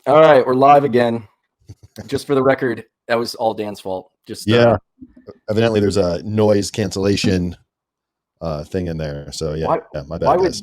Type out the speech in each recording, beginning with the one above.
All right, we're live again. Just for the record, that was all Dan's fault. Just Yeah. Evidently, there's a noise cancellation thing in there. So why my why bad, guys.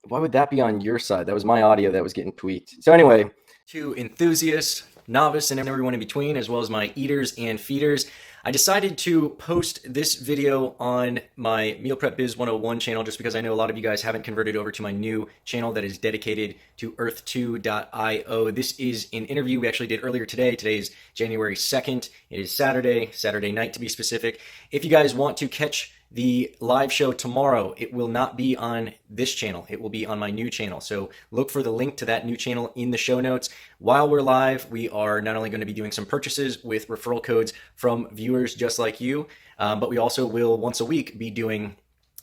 would that be on your side? That was my audio that was getting tweaked. So anyway, to enthusiasts, novice, and everyone in between, as well as my eaters and feeders, I decided to post this video on my Meal Prep Biz 101 channel just because I know a lot of you guys haven't converted over to my new channel that is dedicated to Earth2 Io. This is an interview we actually did earlier today. Today is January 2nd. It is Saturday night to be specific. If you guys want to catch the live show tomorrow, it will not be on this channel. It will be on my new channel. So look for the link to that new channel in the show notes. While we're live, we are not only going to be doing some purchases with referral codes from viewers just like you, but we also will once a week be doing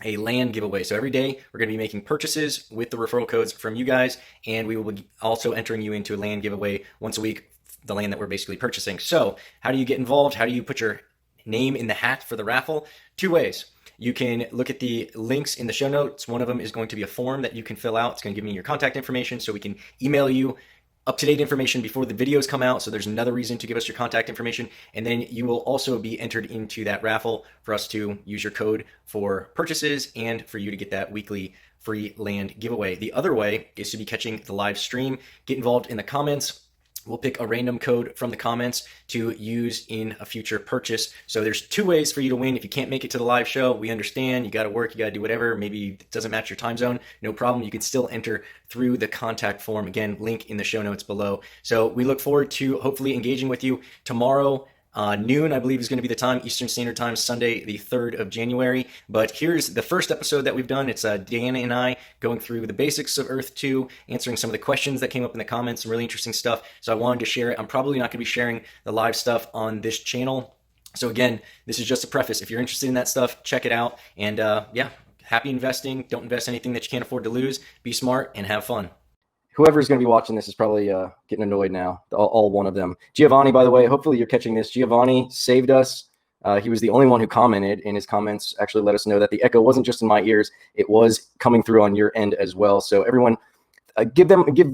a land giveaway. So every day we're going to be making purchases with the referral codes from you guys, and we will be also entering you into a land giveaway once a week, the land that we're basically purchasing. So how do you get involved? How do you put your name in the hat for the raffle? Two ways. You can look at the links in the show notes. One of them is going to be a form that you can fill out. It's going to give me your contact information so we can email you up-to-date information before the videos come out. So there's another reason to give us your contact information. And then you will also be entered into that raffle for us to use your code for purchases and for you to get that weekly free land giveaway. The other way is to be catching the live stream. Get involved in the comments. We'll pick a random code from the comments to use in a future purchase. So there's two ways for you to win. If you can't make it to the live show, we understand. You got to work, you got to do whatever. Maybe it doesn't match your time zone. No problem. You can still enter through the contact form. Again, link in the show notes below. So we look forward to hopefully engaging with you tomorrow. Noon, I believe, is going to be the time, Eastern Standard Time, Sunday, the 3rd of January. But here's the first episode that we've done. It's Dan and I going through the basics of Earth 2, answering some of the questions that came up in the comments, some really interesting stuff. So I wanted to share it. I'm probably not going to be sharing the live stuff on this channel. So again, this is just a preface. If you're interested in that stuff, check it out. And happy investing. Don't invest anything that you can't afford to lose. Be smart and have fun. Whoever's going to be watching this is probably getting annoyed now, all one of them. Giovanni, by the way, hopefully you're catching this. Giovanni saved us. He was the only one who commented, and his comments actually let us know that the echo wasn't just in my ears. It was coming through on your end as well. So everyone, give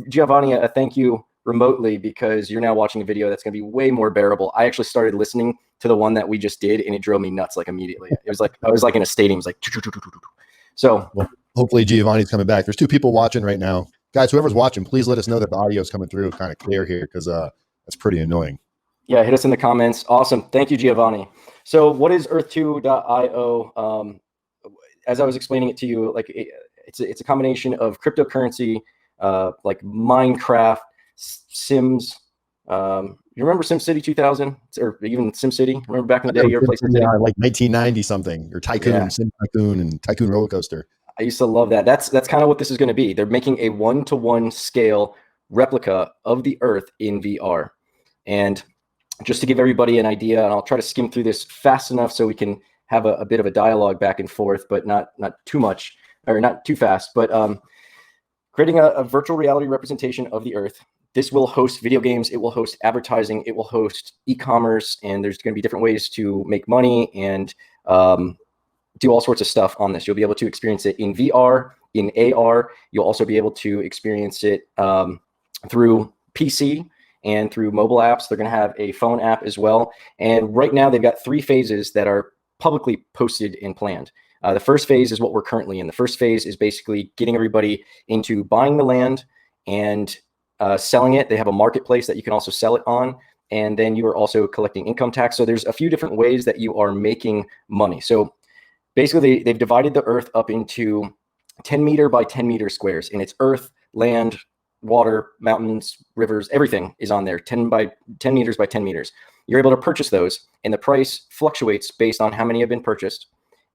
Giovanni a thank you remotely, because you're now watching a video that's going to be way more bearable. I actually started listening to the one that we just did, and it drove me nuts like immediately. It was like I was like in a stadium. It was like, so well, hopefully Giovanni's coming back. There's two people watching right now. Guys, whoever's watching, please let us know that the audio is coming through kind of clear here, because that's pretty annoying. Yeah, hit us in the comments. Awesome. Thank you, Giovanni. So what is Earth2.io? As I was explaining it to you, like it's a combination of cryptocurrency, like Minecraft, Sims. You remember SimCity 2000 or even SimCity? Remember back in the day, you were playing SimCity? Yeah, like 1990 something, or Tycoon, Yeah. Sim Tycoon, and Tycoon Roller Coaster. I used to love that. That's kind of what this is going to be. They're making a 1-to-1 scale replica of the Earth in VR. And just to give everybody an idea, and I'll try to skim through this fast enough so we can have a bit of a dialogue back and forth, but not too much, or not too fast. But creating a virtual reality representation of the Earth. This will host video games. It will host advertising. It will host e-commerce, and there's going to be different ways to make money and do all sorts of stuff on this. You'll be able to experience it in VR, in AR. You'll also be able to experience it through PC and through mobile apps. They're going to have a phone app as well. And right now they've got 3 phases that are publicly posted and planned. The first phase is what we're currently in. The first phase is basically getting everybody into buying the land and selling it. They have a marketplace that you can also sell it on. And then you are also collecting income tax. So there's a few different ways that you are making money. So basically, they've divided the Earth up into 10 meter by 10 meter squares, and it's earth, land, water, mountains, rivers, everything is on there, 10 meters by 10 meters. You're able to purchase those, and the price fluctuates based on how many have been purchased,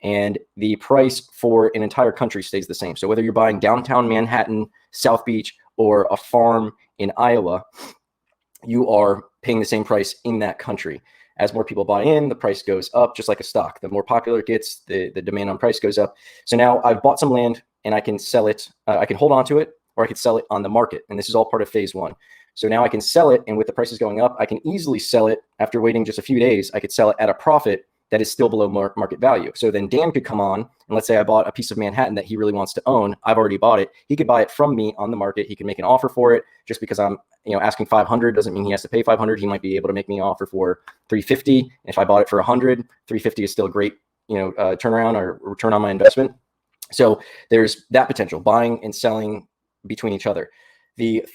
and the price for an entire country stays the same. So whether you're buying downtown Manhattan, South Beach, or a farm in Iowa, you are paying the same price in that country. As more people buy in, the price goes up, just like a stock. The more popular it gets, the demand on price goes up. So now I've bought some land and I can sell it. I can hold on to it, or I could sell it on the market. And this is all part of phase 1. So now I can sell it, and with the prices going up, I can easily sell it after waiting just a few days. I could sell it at a profit that is still below market value. So then Dan could come on, and let's say I bought a piece of Manhattan that he really wants to own. I've already bought it. He could buy it from me on the market. He could make an offer for it. Just because I'm asking 500 doesn't mean he has to pay 500. He might be able to make me an offer for 350. And if I bought it for 100, 350 is still a great turnaround or return on my investment. So there's that potential, buying and selling between each other. The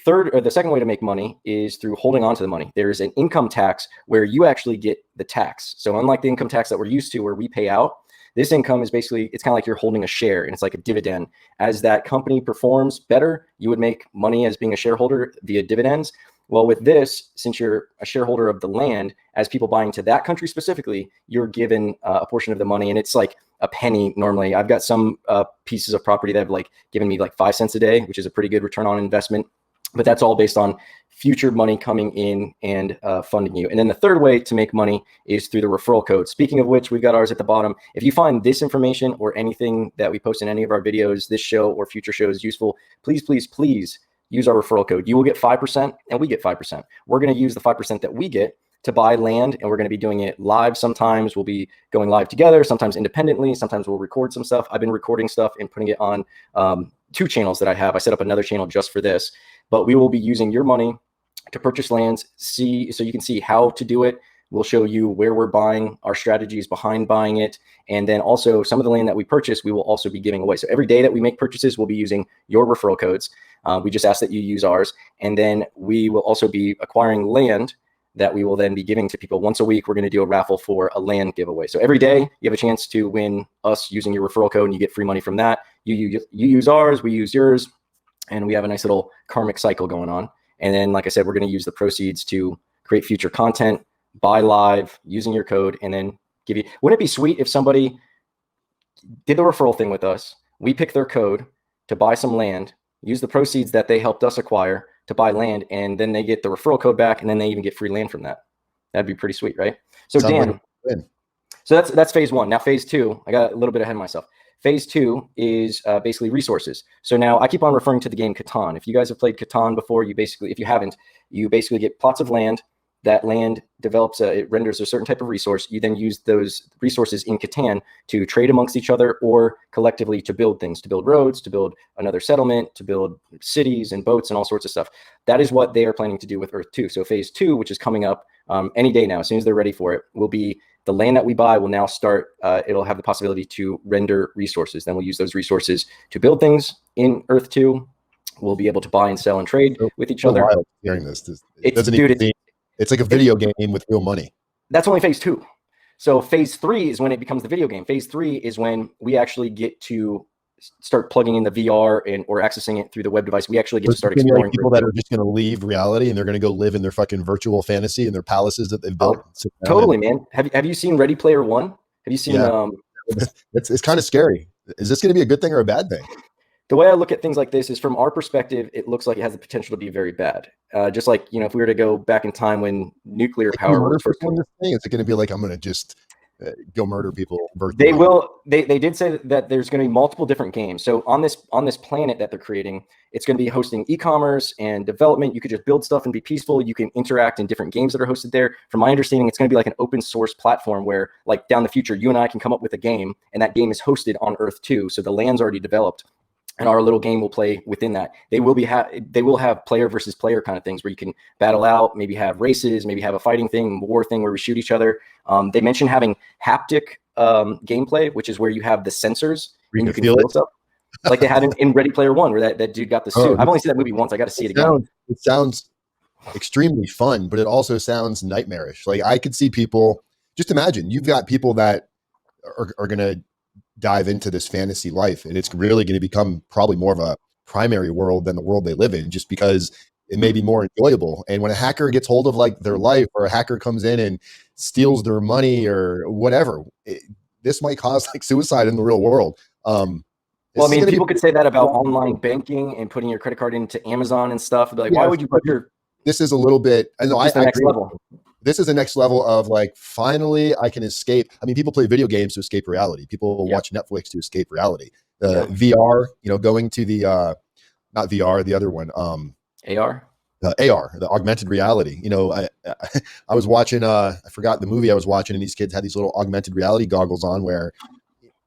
second way to make money is through holding on to the money. There's an income tax where you actually get the tax. So unlike the income tax that we're used to where we pay out, this income is basically, it's kind of like you're holding a share, and it's like a dividend. As that company performs better, you would make money as being a shareholder via dividends. Well, with this, since you're a shareholder of the land, as people buy into that country specifically, you're given a portion of the money, and it's like a penny normally. I've got some pieces of property that have like given me like 5 cents a day, which is a pretty good return on investment. But that's all based on future money coming in and funding you. And then the third way to make money is through the referral code. Speaking of which, we've got ours at the bottom. If you find this information or anything that we post in any of our videos, this show or future shows useful, please, please, please use our referral code. You will get 5% and we get 5%. We're going to use the 5% that we get to buy land, and we're going to be doing it live. Sometimes we'll be going live together, sometimes independently, sometimes we'll record some stuff. I've been recording stuff and putting it on 2 channels that I have. I set up another channel just for this, but we will be using your money to purchase lands, so you can see how to do it. We'll show you where we're buying, our strategies behind buying it, and then also some of the land that we purchase, we will also be giving away. So every day that we make purchases, we'll be using your referral codes. We just ask that you use ours, and then we will also be acquiring land that we will then be giving to people. Once a week, we're going to do a raffle for a land giveaway. So every day you have a chance to win us using your referral code, and you get free money from that. You use ours, we use yours, and we have a nice little karmic cycle going on. And then, like I said, we're going to use the proceeds to create future content, buy live using your code, and then give you. Wouldn't it be sweet if somebody did the referral thing with us? We pick their code to buy some land, use the proceeds that they helped us acquire to buy land, and then they get the referral code back, and then they even get free land from that. That'd be pretty sweet, right? So Dan, so that's phase 1. Now phase 2, I got a little bit ahead of myself. Phase 2 is basically resources. So now I keep on referring to the game Catan. If you guys have played Catan before, if you haven't, you basically get plots of land. That land develops, it renders a certain type of resource. You then use those resources in Catan to trade amongst each other or collectively to build things, to build roads, to build another settlement, to build cities and boats and all sorts of stuff. That is what they are planning to do with Earth-2. So phase 2, which is coming up any day now, as soon as they're ready for it, will be the land that we buy will now start, it'll have the possibility to render resources. Then we'll use those resources to build things in Earth-2. We'll be able to buy and sell and trade with each other. Wild hearing this. It's like a video game with real money. That's only phase 2. So phase 3 is when it becomes the video game. Phase 3 is when we actually get to start plugging in the VR or accessing it through the web device. We actually get to start exploring. People that are just going to leave reality and they're going to go live in their fucking virtual fantasy and their palaces that they've built. Totally, man. Have you seen Ready Player One? Have you seen? Yeah. It's kind of scary. Is this going to be a good thing or a bad thing? The way I look at things like this is from our perspective, it looks like it has the potential to be very bad. Just like, if we were to go back in time when nuclear power was first. Is it going to be like, I'm going to just go murder people virtually? They will. They did say that there's going to be multiple different games. So on this planet that they're creating, it's going to be hosting e-commerce and development. You could just build stuff and be peaceful. You can interact in different games that are hosted there. From my understanding, it's going to be like an open source platform where, like, down the future, you and I can come up with a game, and that game is hosted on Earth-2. So the land's already developed, and our little game will play within that. They will have player versus player kind of things where you can battle out, maybe have races, maybe have a fighting thing, war thing where we shoot each other. They mentioned having haptic gameplay, which is where you have the sensors and you can feel stuff, like they had in Ready Player One, where that dude got the suit. I've only seen that movie once. I got to see it again. It sounds extremely fun, but it also sounds nightmarish. Like, I could see people, just imagine you've got people that are going to dive into this fantasy life, and it's really going to become probably more of a primary world than the world they live in, just because it may be more enjoyable. And when a hacker gets hold of like their life, or a hacker comes in and steals their money or whatever, this might cause like suicide in the real world. Well, I mean, people could say that about online banking and putting your credit card into Amazon and stuff. Be like, why would you put your? This is a little bit. I know. I next level. This is the next level of like, finally I can escape. I mean, people play video games to escape reality. People watch Netflix to escape reality. VR, going to the not VR, the other one. AR. AR, the augmented reality. You know, I was watching, I forgot the movie I was watching, and these kids had these little augmented reality goggles on where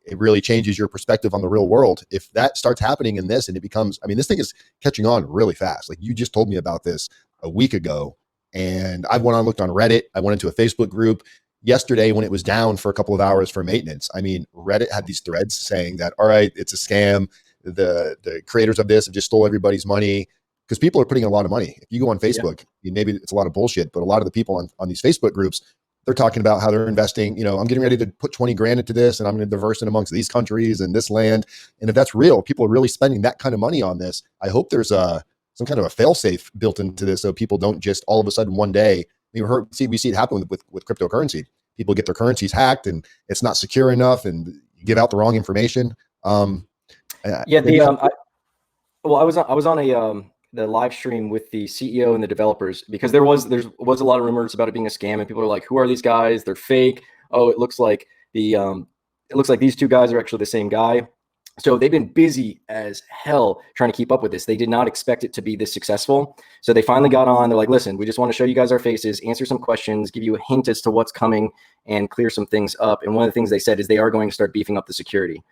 it really changes your perspective on the real world. If that starts happening in this and it becomes, I mean, this thing is catching on really fast. Like you just told me about this a week ago, and I went on, looked on Reddit. I went into a Facebook group yesterday when it was down for a couple of hours for maintenance. I mean, Reddit had these threads saying that, all right, it's a scam. The creators of this have just stole everybody's money, because people are putting a lot of money. If you go on Facebook, maybe it's a lot of bullshit, but a lot of the people on these Facebook groups, they're talking about how they're investing, you know, I'm getting ready to put 20 grand into this and I'm going to diverse it amongst these countries and this land. And if that's real, people are really spending that kind of money on this. I hope there's some kind of a fail-safe built into this, so people don't just all of a sudden one day, we see it happen with cryptocurrency. People get their currencies hacked and it's not secure enough and you give out the wrong information. I was on the live stream with the CEO and the developers, because there was a lot of rumors about it being a scam, and people are like, who are these guys? They're fake. Oh, it looks like these two guys are actually the same guy. So they've been busy as hell trying to keep up with this. They did not expect it to be this successful. So they finally got on. They're like, listen, we just want to show you guys our faces, answer some questions, give you a hint as to what's coming, and clear some things up. And one of the things they said is they are going to start beefing up the security.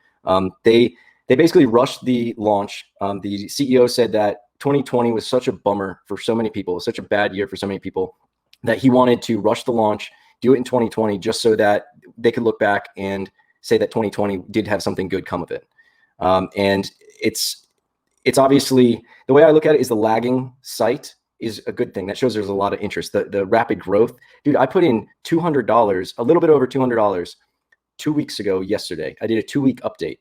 They basically rushed the launch. The CEO said that 2020 was such a bummer for so many people, such a bad year for so many people, that he wanted to rush the launch, do it in 2020, just so that they could look back and say that 2020 did have something good come of it. And it's obviously, the way I look at it is the lagging site is a good thing. That shows there's a lot of interest. The rapid growth, dude, I put in $200, a little bit over $200 2 weeks ago yesterday. I did a 2-week update.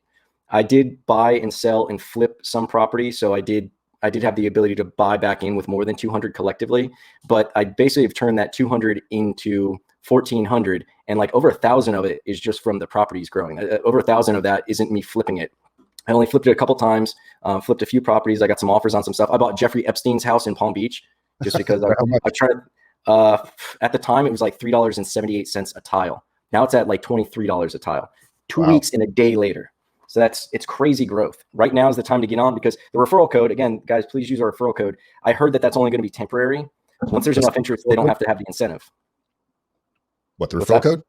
I did buy and sell and flip some property. So I did have the ability to buy back in with more than 200 collectively, but I basically have turned that 200 into 1,400, and like over 1,000 of it is just from the properties growing. Over 1,000 of that isn't me flipping it. I only flipped it a couple times, flipped a few properties. I got some offers on some stuff. I bought Jeffrey Epstein's house in Palm Beach just because I tried, at the time it was like $3.78 a tile. Now it's at like $23 a tile, 2 weeks and a day later. So it's crazy growth. Right now is the time to get on, because the referral code, again, guys, please use our referral code. I heard that that's only going to be temporary. Once there's enough interest, they don't have to have the incentive. What, the referral code?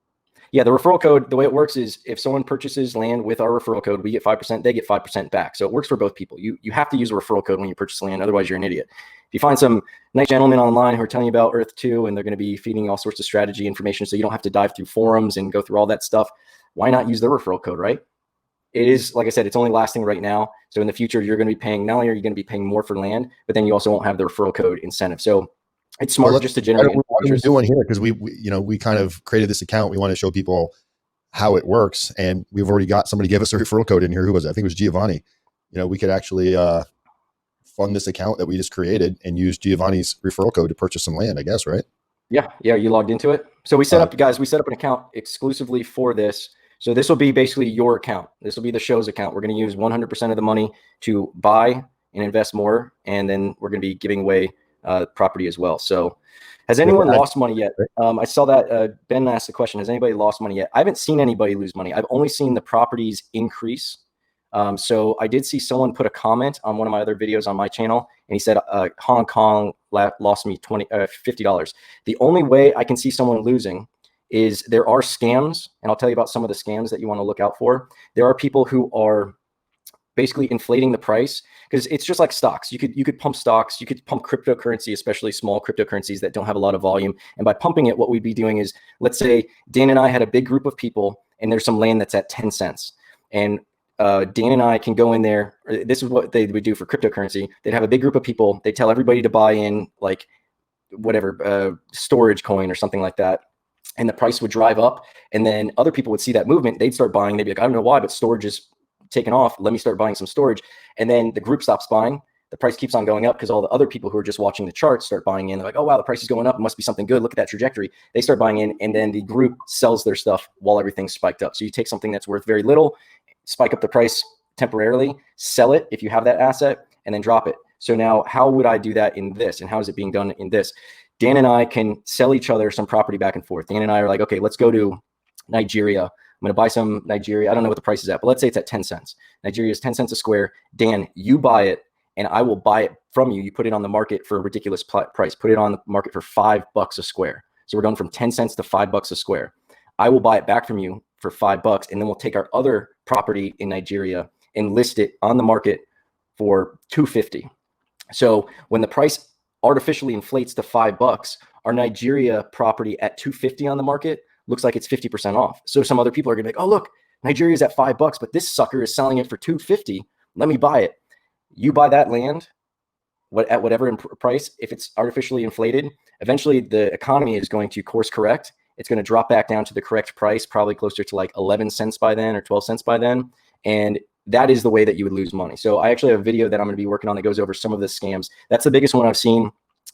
Yeah, the referral code, the way it works is if someone purchases land with our referral code, we get 5%, they get 5% back. So it works for both people. You have to use a referral code when you purchase land. Otherwise, you're an idiot. If you find some nice gentlemen online who are telling you about Earth2 and they're going to be feeding all sorts of strategy information so you don't have to dive through forums and go through all that stuff, why not use their referral code, right? It is, like I said, it's only lasting right now. So in the future, you're going to be paying, not only are you going to be paying more for land, but then you also won't have the referral code incentive. So it's smart just to generate interest. What are we doing here? Because we kind of created this account. We want to show people how it works. And we've already got somebody give us a referral code in here. Who was it? I think it was Giovanni. We could actually fund this account that we just created and use Giovanni's referral code to purchase some land, I guess, right? Yeah. You logged into it. So we set up an account exclusively for this. So this will be basically your account. This will be the show's account. We're going to use 100% of the money to buy and invest more. And then we're going to be giving away property as well. So has anyone lost money yet? I saw that Ben asked the question, has anybody lost money yet? I haven't seen anybody lose money. I've only seen the properties increase. So I did see someone put a comment on one of my other videos on my channel, and he said, Hong Kong lost me $50. The only way I can see someone losing is there are scams, and I'll tell you about some of the scams that you want to look out for. There are people who are basically inflating the price, because it's just like stocks. You could pump stocks, you could pump cryptocurrency, especially small cryptocurrencies that don't have a lot of volume. And by pumping it, what we'd be doing is, let's say Dan and I had a big group of people, and there's some land that's at 10 cents. And Dan and I can go in there. This is what they would do for cryptocurrency. They'd have a big group of people. They'd tell everybody to buy in like whatever storage coin or something like that. And the price would drive up, and then other people would see that movement. They'd start buying. They'd be like, I don't know why, but storage is taken off. Let me start buying some storage. And then the group stops buying. The price keeps on going up because all the other people who are just watching the charts start buying in. They're like, oh, wow, the price is going up. It must be something good. Look at that trajectory. They start buying in, and then the group sells their stuff while everything's spiked up. So you take something that's worth very little, spike up the price temporarily, sell it if you have that asset, and then drop it. So now how would I do that in this? And how is it being done in this? Dan and I can sell each other some property back and forth. Dan and I are like, okay, let's go to Nigeria. I'm going to buy some Nigeria. I don't know what the price is at, but let's say it's at 10 cents. Nigeria is 10 cents a square. Dan, you buy it, and I will buy it from you. You put it on the market for a ridiculous price. Put it on the market for $5 a square. So we're going from 10 cents to $5 a square. I will buy it back from you for $5, and then we'll take our other property in Nigeria and list it on the market for $250. So when the price artificially inflates to $5, our Nigeria property at $250 on the market looks like it's 50% off. So some other people are gonna be like, oh, look, Nigeria's at $5, but this sucker is selling it for $250. Let me buy it. You buy that land at whatever price. If it's artificially inflated, eventually the economy is going to course correct. It's going to drop back down to the correct price, probably closer to like 11 cents by then or 12 cents by then. And that is the way that you would lose money. So I actually have a video that I'm going to be working on that goes over some of the scams. That's the biggest one I've seen.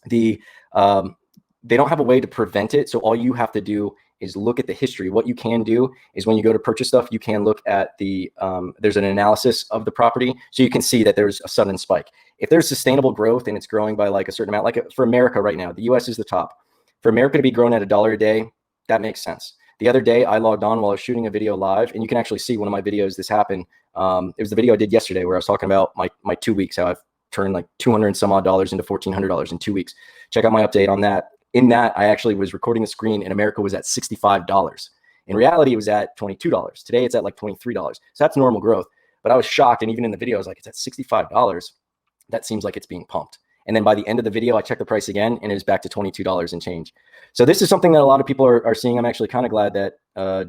They don't have a way to prevent it. So all you have to do is look at the history. What you can do is when you go to purchase stuff, you can look at there's an analysis of the property. So you can see that there's a sudden spike. If there's sustainable growth and it's growing by like a certain amount, like for America right now, the US is the top. For America to be growing at $1 a day, that makes sense. The other day I logged on while I was shooting a video live, and you can actually see one of my videos, this happened. It was the video I did yesterday where I was talking about my 2 weeks, how I've turned like 200 and some odd dollars into $1,400 in 2 weeks. Check out my update on that. In that, I actually was recording the screen and America was at $65. In reality, it was at $22. Today, it's at like $23. So that's normal growth. But I was shocked. And even in the video, I was like, it's at $65. That seems like it's being pumped. And then by the end of the video, I checked the price again and it was back to $22 and change. So this is something that a lot of people are seeing. I'm actually kind of glad that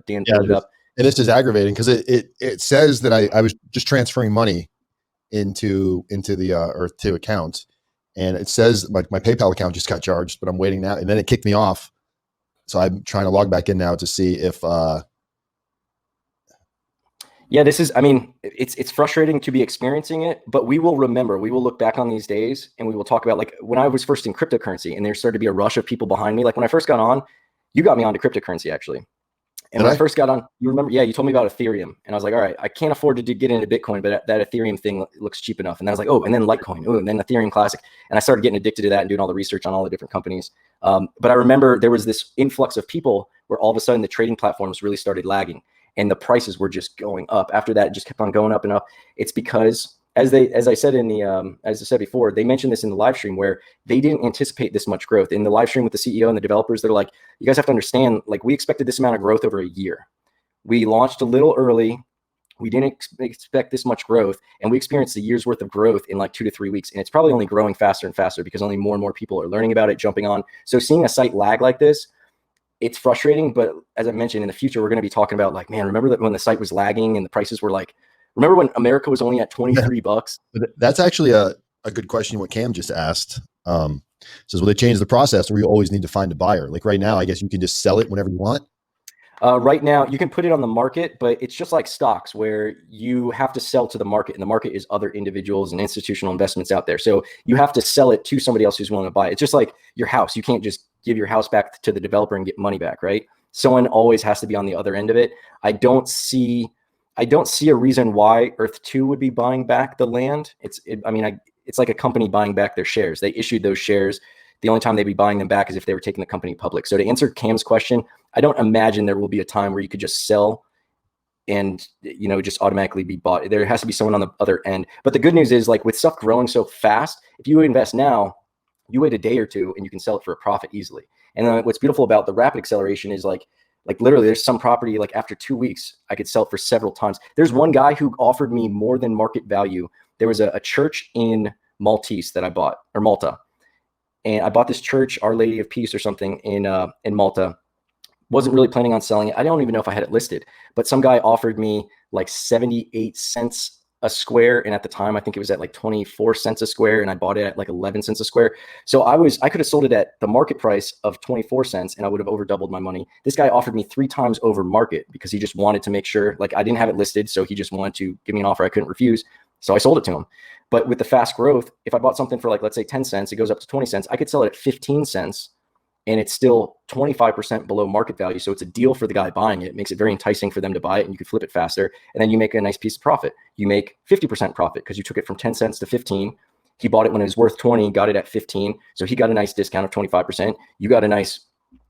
Dan pulled it up. And this is aggravating because it says that I was just transferring money into the Earth2 account. And it says my PayPal account just got charged, but I'm waiting now. And then it kicked me off. So I'm trying to log back in now to see if. Yeah, this is, I mean, it's frustrating to be experiencing it, but we will remember, we will look back on these days and we will talk about, like when I was first in cryptocurrency and there started to be a rush of people behind me. Like when I first got on, you got me onto cryptocurrency actually. And when I first got on, you remember, yeah, you told me about Ethereum. And I was like, all right, I can't afford to get into Bitcoin, but that Ethereum thing looks cheap enough. And I was like, oh, and then Litecoin, oh, and then Ethereum Classic. And I started getting addicted to that and doing all the research on all the different companies. But I remember there was this influx of people where all of a sudden the trading platforms really started lagging and the prices were just going up. After that, it just kept on going up and up. It's because as I said before, they mentioned this in the live stream where they didn't anticipate this much growth. In the live stream with the CEO and the developers, they're like, you guys have to understand, like we expected this amount of growth over a year. We launched a little early. We didn't expect this much growth, and we experienced a year's worth of growth in like 2 to 3 weeks. And it's probably only growing faster and faster because only more and more people are learning about it, jumping on. So seeing a site lag like this, it's frustrating. But as I mentioned, in the future, we're going to be talking about like, man, remember that when the site was lagging and the prices were like, remember when America was only at $23? That's actually a good question. What Cam just asked says, will they change the process or you always need to find a buyer? Like right now, I guess you can just sell it whenever you want. Right now, you can put it on the market, but it's just like stocks where you have to sell to the market, and the market is other individuals and institutional investments out there. So you have to sell it to somebody else who's willing to buy it. It's just like your house. You can't just give your house back to the developer and get money back, right? Someone always has to be on the other end of it. I don't see a reason why Earth2 would be buying back the land. It's like a company buying back their shares. They issued those shares. The only time they'd be buying them back is if they were taking the company public. So to answer Cam's question, I don't imagine there will be a time where you could just sell and, just automatically be bought. There has to be someone on the other end. But the good news is, like with stuff growing so fast, if you invest now, you wait a day or two and you can sell it for a profit easily. And then what's beautiful about the rapid acceleration is like literally there's some property, like after 2 weeks, I could sell it for several times. There's one guy who offered me more than market value. There was a church in Maltese that I bought, or Malta. And I bought this church, Our Lady of Peace or something in Malta. Wasn't really planning on selling it. I don't even know if I had it listed, but some guy offered me like 78 cents a square. And at the time, I think it was at like 24 cents a square. And I bought it at like 11 cents a square. So I could have sold it at the market price of 24 cents and I would have over doubled my money. This guy offered me 3 times over market because he just wanted to make sure, like I didn't have it listed. So he just wanted to give me an offer I couldn't refuse. So I sold it to him. But with the fast growth, if I bought something for like, let's say 10 cents, it goes up to 20 cents. I could sell it at 15 cents and it's still 25% below market value. So it's a deal for the guy buying it. It makes it very enticing for them to buy it and you can flip it faster. And then you make a nice piece of profit. You make 50% profit because you took it from 10 cents to 15. He bought it when it was worth 20, got it at 15. So he got a nice discount of 25%. You got a nice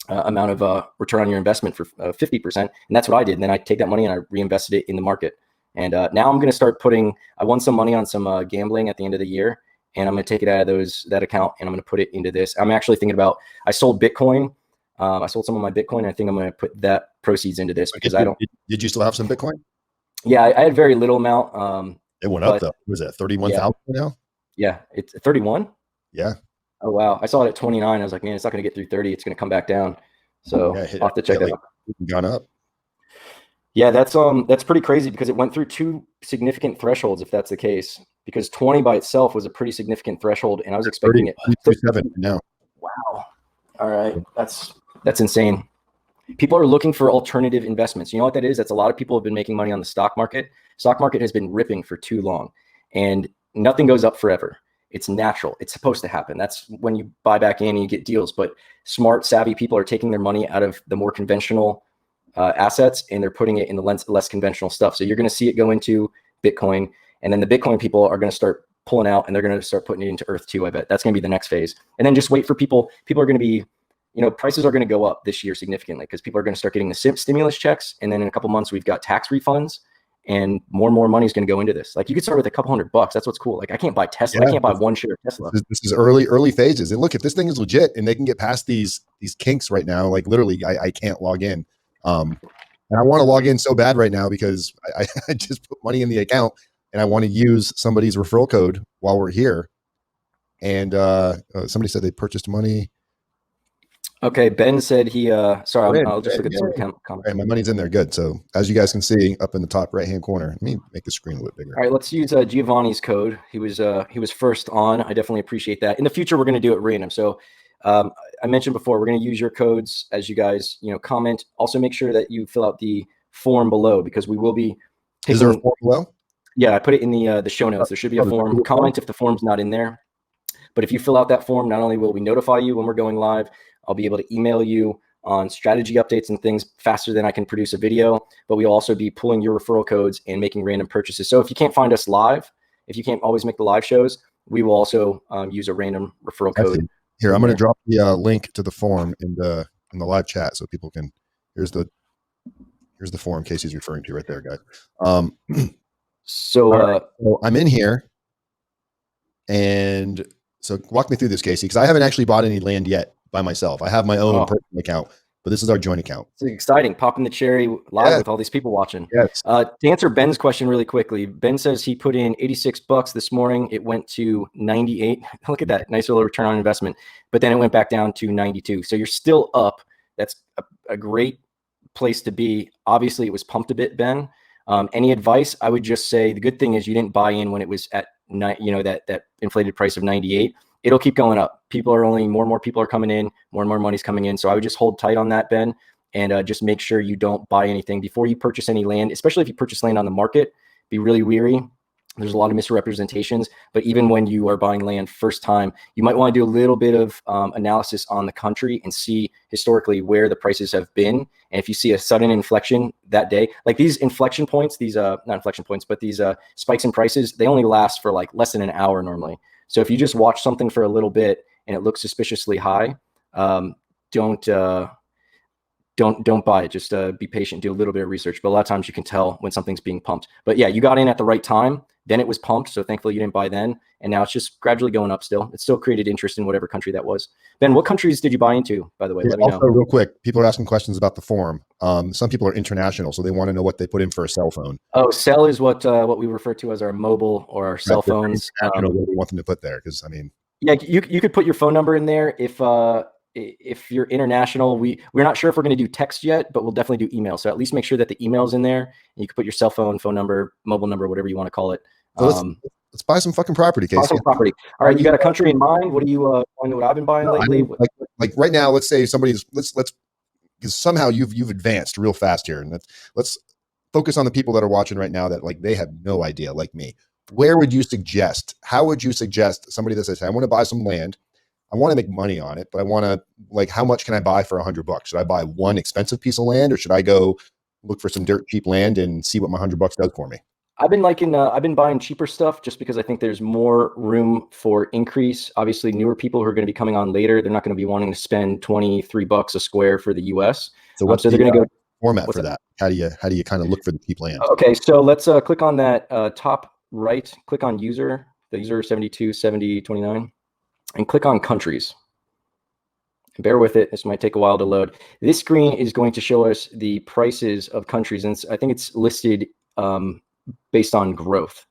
amount of return on your investment for 50%. And that's what I did. And then I take that money and I reinvested it in the market. And now I'm going to start I won some money on some gambling at the end of the year. and I'm going to take it out of that account, and I'm going to put it into this. I'm actually thinking about, I sold Bitcoin. I sold some of my Bitcoin. And I think I'm going to put that proceeds into this because Did you still have some Bitcoin? Yeah, I had very little amount. It went up though. What was that 31,000 now? Yeah, it's 31. Yeah. Oh wow, I saw it at 29. I was like, man, it's not going to get through 30. It's going to come back down. So I'll have to check that out. Gone up. Yeah, that's pretty crazy because it went through 2 significant thresholds. If that's the case, because 20 by itself was a pretty significant threshold, and I was expecting it. 37 now. Wow. All right, that's insane. People are looking for alternative investments. You know what that is? That's a lot of people have been making money on the stock market. Stock market has been ripping for too long, and nothing goes up forever. It's natural. It's supposed to happen. That's when you buy back in and you get deals. But smart, savvy people are taking their money out of the more conventional assets, and they're putting it in the less conventional stuff. So you're going to see it go into Bitcoin, and then the Bitcoin people are going to start pulling out, and they're going to start putting it into Earth2. I bet that's going to be the next phase. And then just wait for people. People are going to be, prices are going to go up this year significantly because people are going to start getting the stimulus checks. And then in a couple months, we've got tax refunds, and more money is going to go into this. Like you could start with a couple $100. That's what's cool. Like I can't buy Tesla. I can't buy one share of Tesla. This is early phases. And look, if this thing is legit and they can get past these kinks right now, like literally I can't log in. And I want to log in so bad right now because I just put money in the account and I want to use somebody's referral code while we're here. And somebody said they purchased money. Okay, Ben said he. Sorry, I'll just look at some comments. Right, my money's in there. Good. So as you guys can see up in the top right hand corner, let me make the screen a little bit bigger. All right, let's use Giovanni's code. He was first on. I definitely appreciate that. In the future, we're going to do it random. So I mentioned before, we're going to use your codes as you guys comment. Also, make sure that you fill out the form below because we will be. Is there a form below? Yeah, I put it in the show notes. There should be a form. Comment if the form's not in there. But if you fill out that form, not only will we notify you when we're going live, I'll be able to email you on strategy updates and things faster than I can produce a video, but we'll also be pulling your referral codes and making random purchases. So if you can't find us live, if you can't always make the live shows, we will also use a random referral code. Here, I'm going to drop the link to the form in the live chat so people can, here's the form Casey's referring to right there, guys. So I'm in here, and so walk me through this, Casey, because I haven't actually bought any land yet by myself. I have my own personal account, but this is our joint account. It's exciting, popping the cherry live with all these people watching. Yes. To answer Ben's question really quickly, Ben says he put in $86 this morning. It went to 98. Look at that, nice little return on investment. But then it went back down to 92. So you're still up. That's a great place to be. Obviously, it was pumped a bit, Ben. Any advice? I would just say the good thing is you didn't buy in when it was at that inflated price of 98. It'll keep going up. More and more people are coming in, more and more money's coming in. So I would just hold tight on that, Ben, and just make sure you don't buy anything before you purchase any land, especially if you purchase land on the market. Be really wary. There's a lot of misrepresentations, but even when you are buying land first time, you might want to do a little bit of analysis on the country and see historically where the prices have been. And if you see a sudden inflection that day, like these inflection points, not inflection points, but these spikes in prices, they only last for like less than an hour normally. So if you just watch something for a little bit and it looks suspiciously high, don't buy it. Just be patient, do a little bit of research. But a lot of times you can tell when something's being pumped. But yeah, you got in at the right time. Then it was pumped. So thankfully you didn't buy then. And now it's just gradually going up still. It still created interest in whatever country that was. Ben, what countries did you buy into, by the way? Let me know. Real quick, people are asking questions about the form. Some people are international, so they want to know what they put in for a cell phone. Oh, cell is what we refer to as our mobile or our cell phones. I don't know what we want them to put there because, I mean. Yeah, you could put your phone number in there if you're international. We're not sure if we're going to do text yet, but we'll definitely do email. So at least make sure that the email's in there. And you can put your cell phone number, mobile number, whatever you want to call it. So let's buy some fucking property, Casey. Buy some property. All right, you got a country in mind? What do you want to know what I've been buying lately? Like right now, let's say somebody's let's because somehow you've advanced real fast here, and let's focus on the people that are watching right now that like they have no idea, like me. Where would you suggest? How would you suggest somebody that says, "Hey, I want to buy some land. I want to make money on it, but I want to how much can I buy for $100? Should I buy one expensive piece of land, or should I go look for some dirt cheap land and see what my $100 does for me?" I've been buying cheaper stuff just because I think there's more room for increase. Obviously, newer people who are going to be coming on later, they're not going to be wanting to spend $23 a square for the US. So what's they're going to go format for that? How do you kind of look for the cheap land? Okay, so let's click on that top right, click on user the user 727029, and click on countries. Bear with it. This might take a while to load. This screen is going to show us the prices of countries, and I think it's listed based on growth.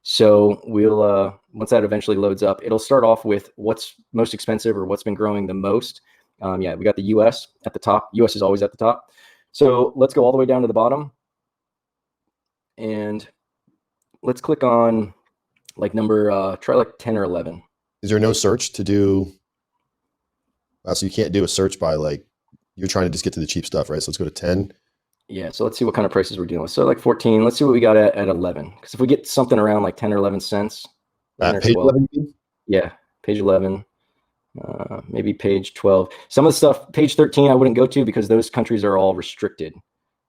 So we'll once that eventually loads up, it'll start off with what's most expensive or what's been growing the most. Yeah, we got the US at the top. US is always at the top. So let's go all the way down to the bottom, and let's click on like number try like 10 or 11. Is there no search to do? So you can't do a search by like, you're trying to just get to the cheap stuff, right? So let's go to 10. Yeah, so let's see what kind of prices we're dealing with. So like 14, let's see what we got at 11. Because if we get something around like 10 or 11 cents. Page 11? Yeah, page 11, maybe page 12. Some of the stuff, page 13, I wouldn't go to because those countries are all restricted.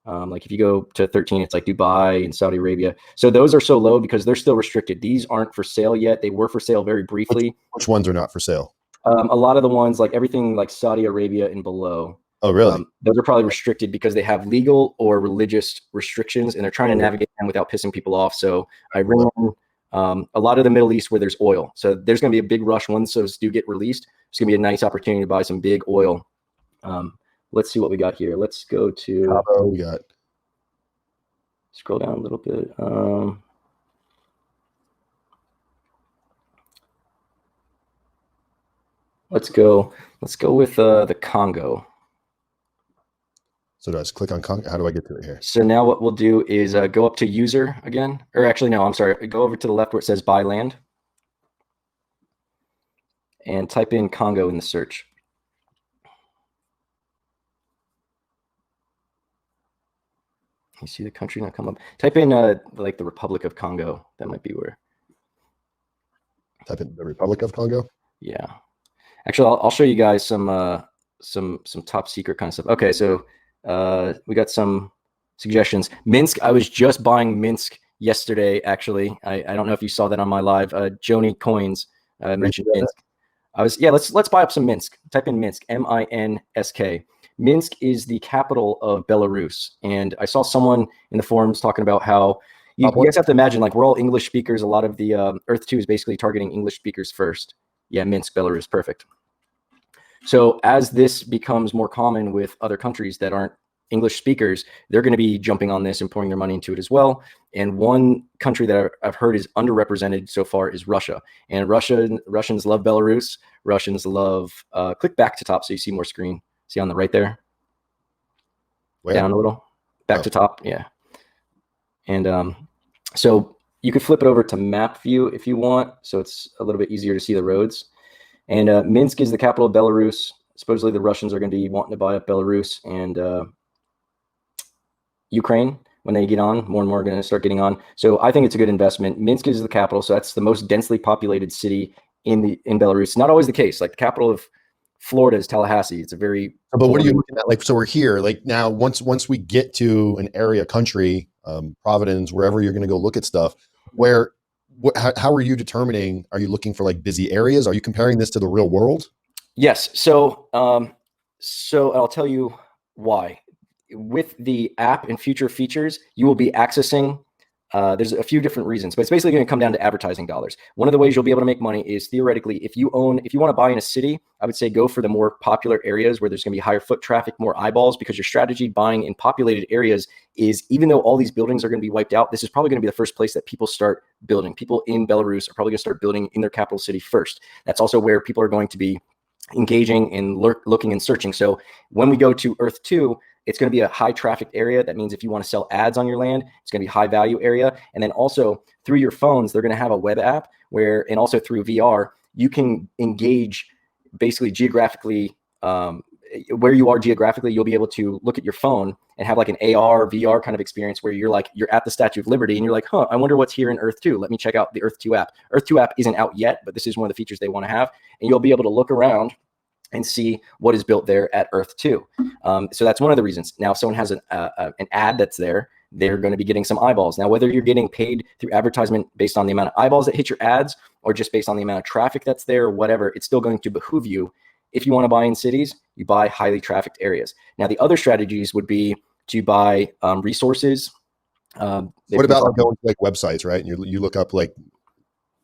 Like if you go to 13, it's like Dubai and Saudi Arabia. So those are so low because they're still restricted. These aren't for sale yet. They were for sale very briefly. Which ones are not for sale? A lot of the ones, like everything like Saudi Arabia and below. Oh, really? Those are probably restricted because they have legal or religious restrictions, and they're trying to navigate them without pissing people off. So Iran, a lot of the Middle East where there's oil. So there's going to be a big rush once those do get released. It's going to be a nice opportunity to buy some big oil. Let's see what we got here. Let's go to Cabo, we got. Scroll down a little bit. Let's go with the Congo. So do I just click on Congo? How do I get to it here? So now what we'll do is go up to user again, or actually, no, I'm sorry. Go over to the left where it says buy land and type in Congo in the search. You see the country not come up. Type in like the Republic of Congo. That might be where. Type in the Republic of Congo. Yeah. Actually, I'll show you guys some top secret kind of stuff. Okay, so we got some suggestions. Minsk. I was just buying Minsk yesterday. Actually, I don't know if you saw that on my live. Joni Coins mentioned Minsk. Let's buy up some Minsk. Type in Minsk. M-I-N-S-K. Minsk is the capital of Belarus, and I saw someone in the forums talking about how you guys have to imagine, like, we're all English speakers. A lot of the Earth2 is basically targeting English speakers first. Yeah, Minsk, Belarus, perfect. So as this becomes more common with other countries that aren't English speakers, they're going to be jumping on this and pouring their money into it as well. And one country that I've heard is underrepresented so far is Russia. And Russians love Belarus. Russians love, click back to top so you see more screen. See on the right there? Where? Down a little. Back to top, yeah. And so you could flip it over to map view if you want, so it's a little bit easier to see the roads. And Minsk is the capital of Belarus. Supposedly the Russians are going to be wanting to buy up Belarus and Ukraine. When they get on, more and more are going to start getting on. So I think it's a good investment. Minsk is the capital, so that's the most densely populated city in Belarus. Not always the case. Like the capital of Florida is Tallahassee. It's a very. But what are you looking at? Like, so we're here. Like now, once we get to an area, country, Providence, wherever you're going to go look at stuff, where. How are you determining? Are you looking for like busy areas? Are you comparing this to the real world? Yes. So I'll tell you why. With the app and future features, you will be accessing. There's a few different reasons, but it's basically going to come down to advertising dollars. One of the ways you'll be able to make money is theoretically, if you want to buy in a city, I would say go for the more popular areas where there's going to be higher foot traffic, more eyeballs, because your strategy buying in populated areas is, even though all these buildings are going to be wiped out, this is probably going to be the first place that people start building. People in Belarus are probably going to start building in their capital city first. That's also where people are going to be engaging and looking and searching. So when we go to Earth2, it's going to be a high traffic area. That means if you want to sell ads on your land, it's going to be high value area. And then also through your phones, they're going to have a web app and also through VR, you can engage basically geographically, where you are geographically. You'll be able to look at your phone and have like an AR, VR kind of experience where you're at the Statue of Liberty and you're like, I wonder what's here in Earth2. Let me check out the Earth2 app. Earth2 app isn't out yet, but this is one of the features they want to have. And you'll be able to look around and see what is built there at Earth2. So that's one of the reasons. Now, if someone has an ad that's there, they're going to be getting some eyeballs. Now, whether you're getting paid through advertisement based on the amount of eyeballs that hit your ads or just based on the amount of traffic that's there or whatever, it's still going to behoove you. If you want to buy in cities, you buy highly trafficked areas. Now, the other strategies would be to buy resources. What about like going to like websites, right? And you look up like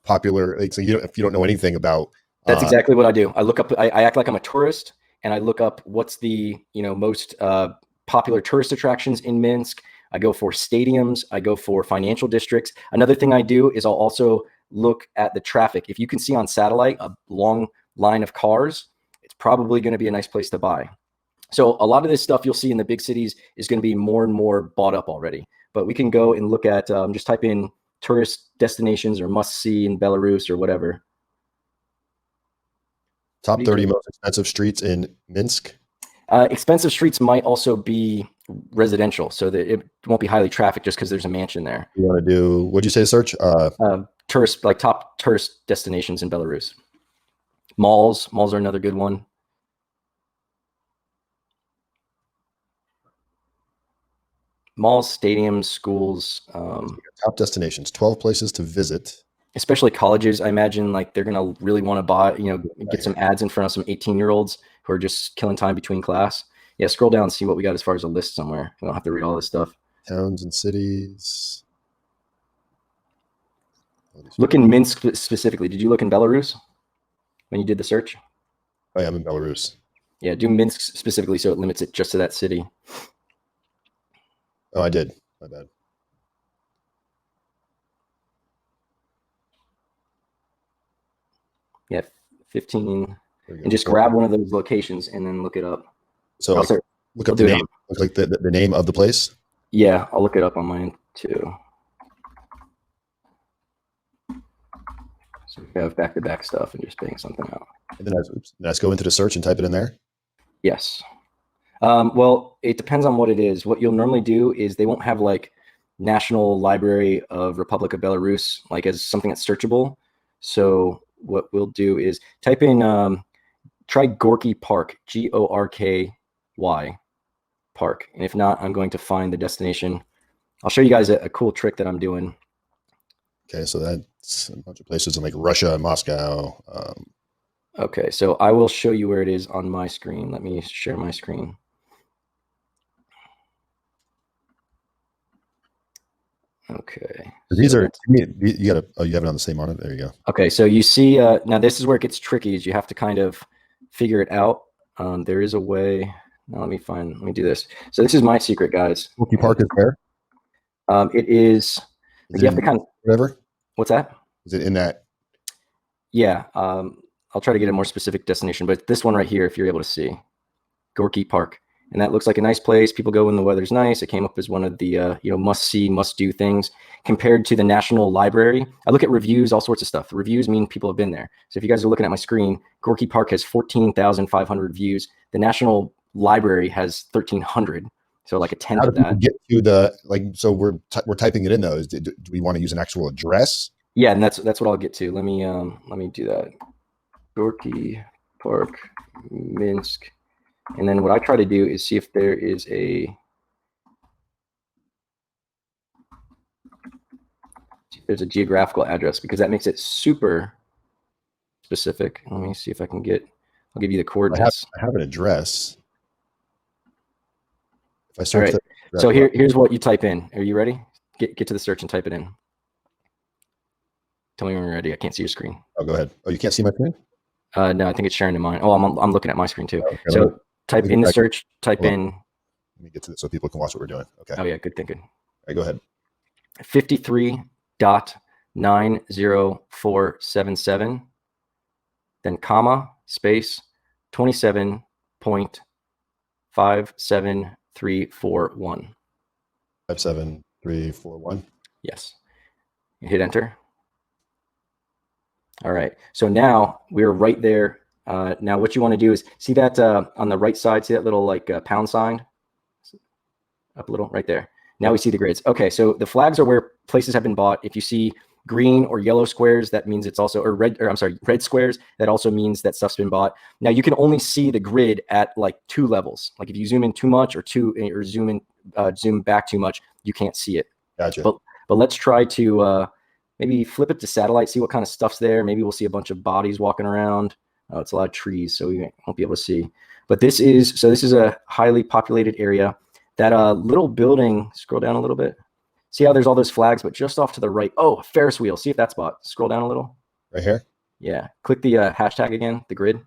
popular, like, so if you don't know anything about, That's exactly what I do. I look up, I act like I'm a tourist, and I look up what's the, most popular tourist attractions in Minsk. I go for stadiums. I go for financial districts. Another thing I do is I'll also look at the traffic. If you can see on satellite a long line of cars, it's probably going to be a nice place to buy. So a lot of this stuff you'll see in the big cities is going to be more and more bought up already. But we can go and look at, just type in tourist destinations or must see in Belarus or whatever. top 30 most expensive streets in Minsk. Expensive streets might also be residential, so that it won't be highly trafficked just because there's a mansion there. You want to do, what'd you say, search? Tourist, like top tourist destinations in Belarus. Malls are another good one. Malls, stadiums, schools. Top destinations, 12 places to visit. Especially colleges, I imagine, like they're gonna really want to buy, get some ads in front of some 18-year-olds who are just killing time between class. Yeah, scroll down and see what we got as far as a list somewhere. We don't have to read all this stuff. Towns and cities. Look in Minsk specifically. Did you look in Belarus when you did the search? Oh yeah, I'm in Belarus. Yeah, do Minsk specifically so it limits it just to that city. Oh, I did. My bad. Yeah, 15. And just grab one of those locations and then look it up. So look up the name. Look like the name of the place. Yeah, I'll look it up on mine too. So we have back-to-back stuff and just bang something out. And then let's go into the search and type it in there. Yes. Well, it depends on what it is. What you'll normally do is they won't have like National Library of Republic of Belarus like as something that's searchable. So what we'll do is type in, try Gorky Park, Gorky Park. And if not, I'm going to find the destination. I'll show you guys a cool trick that I'm doing. Okay, so that's a bunch of places in like Russia, Moscow. Okay, so I will show you where it is on my screen. Let me share my screen. Okay. These so you got you have it on the same monitor. There you go. Okay, so you see now this is where it gets tricky. Is you have to kind of figure it out. There is a way. Now let me do this. So this is my secret, guys. Gorky Park is where? It is. You have to kind of whatever. What's that? Is it in that? Yeah. I'll try to get a more specific destination, but this one right here, if you're able to see, Gorky Park. And that looks like a nice place. People go when the weather's nice. It came up as one of the must-see, must-do things compared to the National Library. I look at reviews, all sorts of stuff. Reviews mean people have been there. So if you guys are looking at my screen, Gorky Park has 14,500 views. The National Library has 1,300. So like a tenth of that. Get to the so we're typing it in though. Do we want to use an actual address? Yeah, and that's what I'll get to. Let me do that. Gorky Park, Minsk. And then what I try to do is see if there is there's a geographical address, because that makes it super specific. Let me see if I can I'll give you the coordinates. I have an address. If I search right. So here's what you type in. Are you ready? Get to the search and type it in. Tell me when you're ready. I can't see your screen. Oh, go ahead. Oh, you can't see my screen? No, I think it's sharing to mine. Oh, I'm looking at my screen too. Okay, so type in the search, type in. Let me get to this so people can watch what we're doing. Okay. Oh yeah, good thinking. All right, go ahead. 53.90477, then comma, space, 27.57341. 57341. Yes. You hit enter. All right. So now we're right there. Now what you want to do is see that on the right side, see that little like pound sign up a little right there. Now we see the grids. Okay. So the flags are where places have been bought. If you see green or yellow squares, that means it's also, red squares, that also means that stuff's been bought. Now you can only see the grid at like 2 levels. Like if you zoom in too much or zoom back too much, you can't see it. Gotcha. But let's try to maybe flip it to satellite, see what kind of stuff's there. Maybe we'll see a bunch of bodies walking around. Oh, it's a lot of trees, so we won't be able to see. But this is a highly populated area. That little building, scroll down a little bit. See how there's all those flags, but just off to the right. Oh, a Ferris wheel. See if that's bought. Scroll down a little. Right here. Yeah. Click the hashtag again, the grid.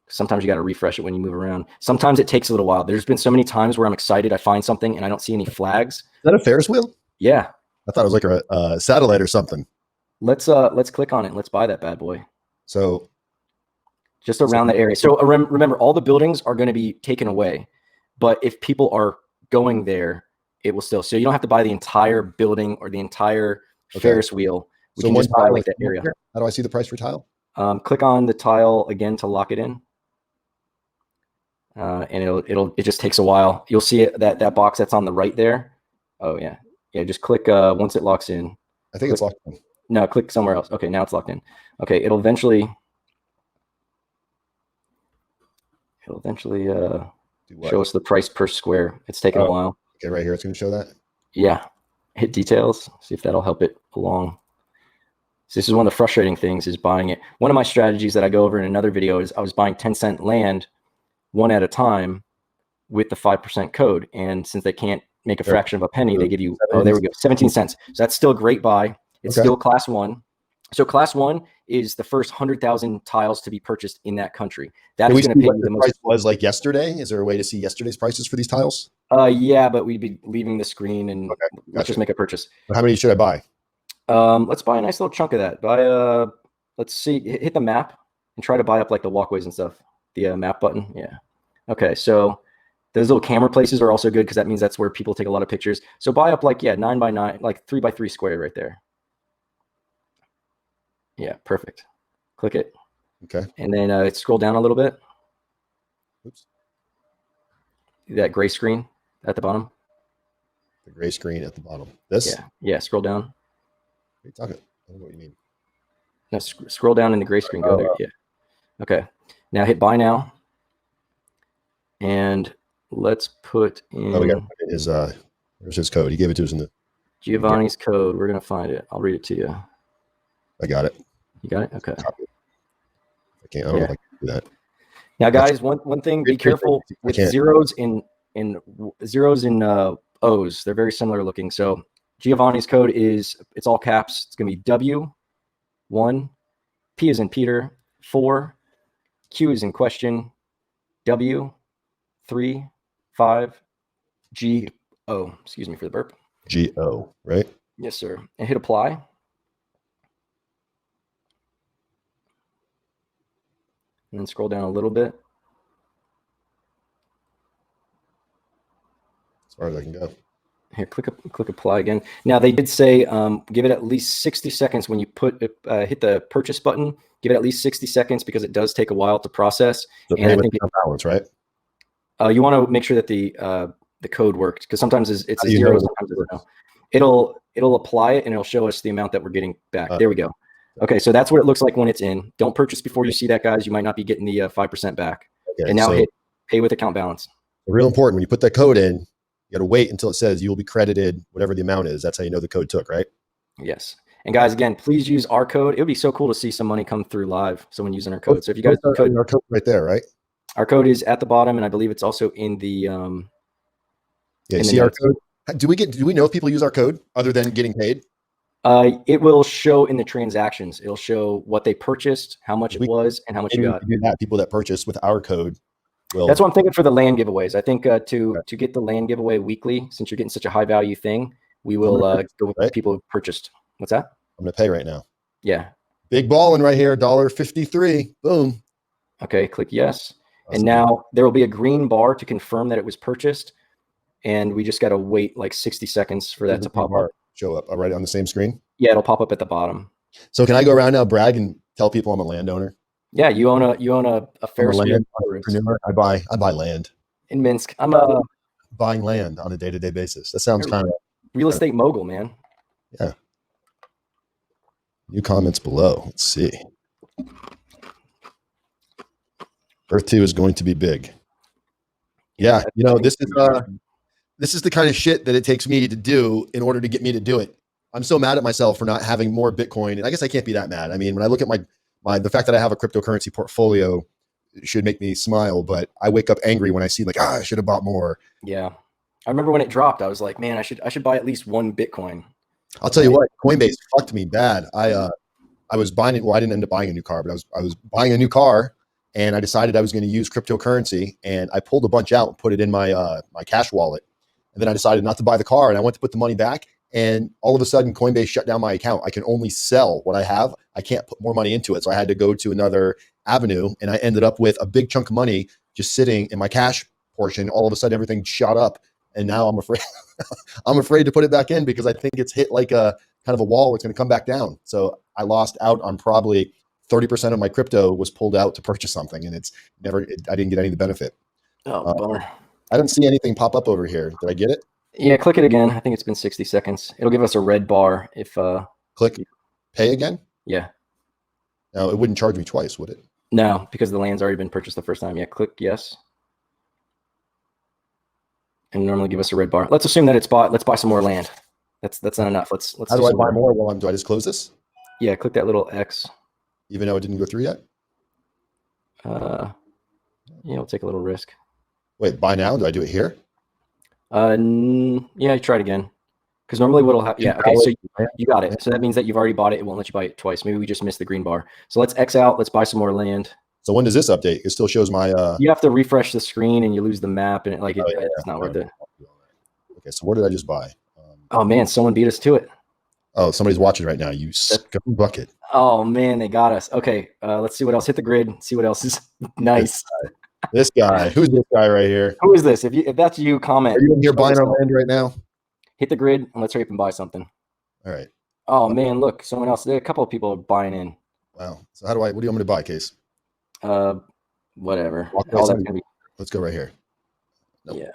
Sometimes you got to refresh it when you move around. Sometimes it takes a little while. There's been so many times where I'm excited, I find something and I don't see any flags. Is that a Ferris wheel? Yeah. I thought it was like a satellite or something. Let's click on it. And let's buy that bad boy. So just around that area. So remember, all the buildings are going to be taken away, but if people are going there, it will still. So you don't have to buy the entire building or the entire Ferris wheel. We can just buy like that area. How do I see the price for tile? Click on the tile again to lock it in. And it just takes a while. You'll see it, that box that's on the right there. Oh yeah. Yeah. Just click, once it locks in. I think it's locked in. No, click somewhere else. Okay. Now it's locked in. Okay. It'll eventually show us the price per square. It's taken a while. Okay. Right here. It's going to show that. Yeah. Hit details. See if that'll help it along. So this is one of the frustrating things is buying it. One of my strategies that I go over in another video is I was buying 10-cent land one at a time with the 5% code. And since they can't make a fraction of a penny, they give you, oh, there we go, 17 cents. So that's still a great buy. It's still class 1. So class 1 is the first 100,000 tiles to be purchased in that country. That is going to pay you the most. Price was like yesterday. Is there a way to see yesterday's prices for these tiles? Yeah, but we'd be leaving the screen and let's just make a purchase. But how many should I buy? Let's buy a nice little chunk of that. Let's see, hit the map and try to buy up like the walkways and stuff. The map button. Yeah. Okay. So those little camera places are also good because that means that's where people take a lot of pictures. So buy up like, 9x9, like 3x3 square right there. Yeah. Perfect. Click it. Okay. And then scroll down a little bit. Oops. That gray screen at the bottom. The gray screen at the bottom. This? Yeah. Yeah. Scroll down. What are you talking? I don't know what you mean. No, scroll down in the gray screen. Go there. Yeah. Okay. Now hit buy now. And let's put in. Oh, we got to put in his, where's his code? He gave it to us in the. Giovanni's code. We're going to find it. I'll read it to you. I got it. You got it? Okay. I can't. I don't know if I can do that. Now, guys, one thing, be careful with zeros in O's. They're very similar looking. So Giovanni's code it's all caps. It's going to be W1, P is in Peter, 4, Q is in question, W, 3, 5, G, O. Excuse me for the burp. G-O, right? Yes, sir. And hit apply. And then scroll down a little bit. As far as I can go. Here, click apply again. Now they did say give it at least 60 seconds when you hit the purchase button. Give it at least 60 seconds because it does take a while to process. So and I think balance, right? You want to make sure that the code works because sometimes it's a zero, sometimes it's no. It'll apply it and it'll show us the amount that we're getting back. There we go. Okay, so that's what it looks like when it's in. Don't purchase before you see that, guys. You might not be getting the 5% back. Okay, and now hit pay with account balance. Real important when you put that code in. You got to wait until it says you will be credited whatever the amount is. That's how you know the code took, right? Yes. And guys, again, please use our code. It would be so cool to see some money come through live. Someone using our code. So if you guys our code right there, right? Our code is at the bottom, and I believe it's also in the yeah. See our code. Do we know if people use our code other than getting paid? It will show in the transactions. It'll show what they purchased, how much it was, and how much you got. People that purchase with our code. Well, that's what I'm thinking for the land giveaways. I think to get the land giveaway weekly, since you're getting such a high value thing, we will go with people who purchased. What's that? I'm going to pay right now. Yeah. Big ballin' right here, $1.53. Boom. Okay, click yes. Awesome. And now there will be a green bar to confirm that it was purchased. And we just got to wait like 60 seconds for that to pop up. Show up right on the same screen? Yeah, it'll pop up at the bottom. So can I go around now, brag, and tell people I'm a landowner? Yeah, you own a fair land entrepreneur. I buy land in Minsk. I'm buying land on a day-to-day basis. That sounds kind of real estate mogul, man. Yeah. New comments below. Let's see. Earth2 is going to be big. Yeah, you know, this is the kind of shit that it takes me to do in order to get me to do it. I'm so mad at myself for not having more Bitcoin, and I guess I can't be that mad. I mean, when I look at the fact that I have a cryptocurrency portfolio should make me smile, but I wake up angry when I see like, I should have bought more. Yeah. I remember when it dropped, I was like, man, I should buy at least one Bitcoin. I'll tell you what, Coinbase fucked me bad. I was buying it. Well, I didn't end up buying a new car, but I was buying a new car, and I decided I was going to use cryptocurrency, and I pulled a bunch out and put it in my my cash wallet, and then I decided not to buy the car, and I went to put the money back, and all of a sudden Coinbase shut down my account. I can only sell what I have. I can't put more money into it, so I had to go to another avenue, and I ended up with a big chunk of money just sitting in my cash portion. All of a sudden, everything shot up, and now I'm afraid I'm afraid to put it back in because I think it's hit like a kind of a wall where it's going to come back down. So I lost out on probably 30% of my crypto was pulled out to purchase something, and I didn't get any of the benefit. Oh, bummer. I don't see anything pop up over here. Did I get it? Yeah, click it again. I think it's been 60 seconds. It'll give us a red bar if Click pay again. Yeah. No, it wouldn't charge me twice, would it? No, because the land's already been purchased the first time. Yeah, click yes. And normally give us a red bar. Let's assume that it's bought. Let's buy some more land. That's not enough. Let's How do I buy more? Well, do I just close this? Yeah, click that little X. Even though it didn't go through yet? Yeah, we'll take a little risk. Wait, buy now? Do I do it here? Yeah, try it again. Because normally what'll happen, yeah, okay, so you got it. So that means that you've already bought it. It won't let you buy it twice. Maybe we just missed the green bar. So let's X out. Let's buy some more land. So when does this update? It still shows my... You have to refresh the screen and you lose the map, and it's not worth it. Okay, so what did I just buy? Oh, man, someone beat us to it. Oh, somebody's watching right now. You scum bucket. Oh, man, they got us. Okay, let's see what else. Hit the grid. See what else is nice. This guy. Who's this guy right here? Who is this? If that's you, comment. Are you in here buying our land right now? Hit the grid and let's hurry up and buy something. All right. Oh man, look, someone else. A couple of people are buying in. Wow. So what do you want me to buy, Case? Whatever. Let's go right here. Nope. Yeah.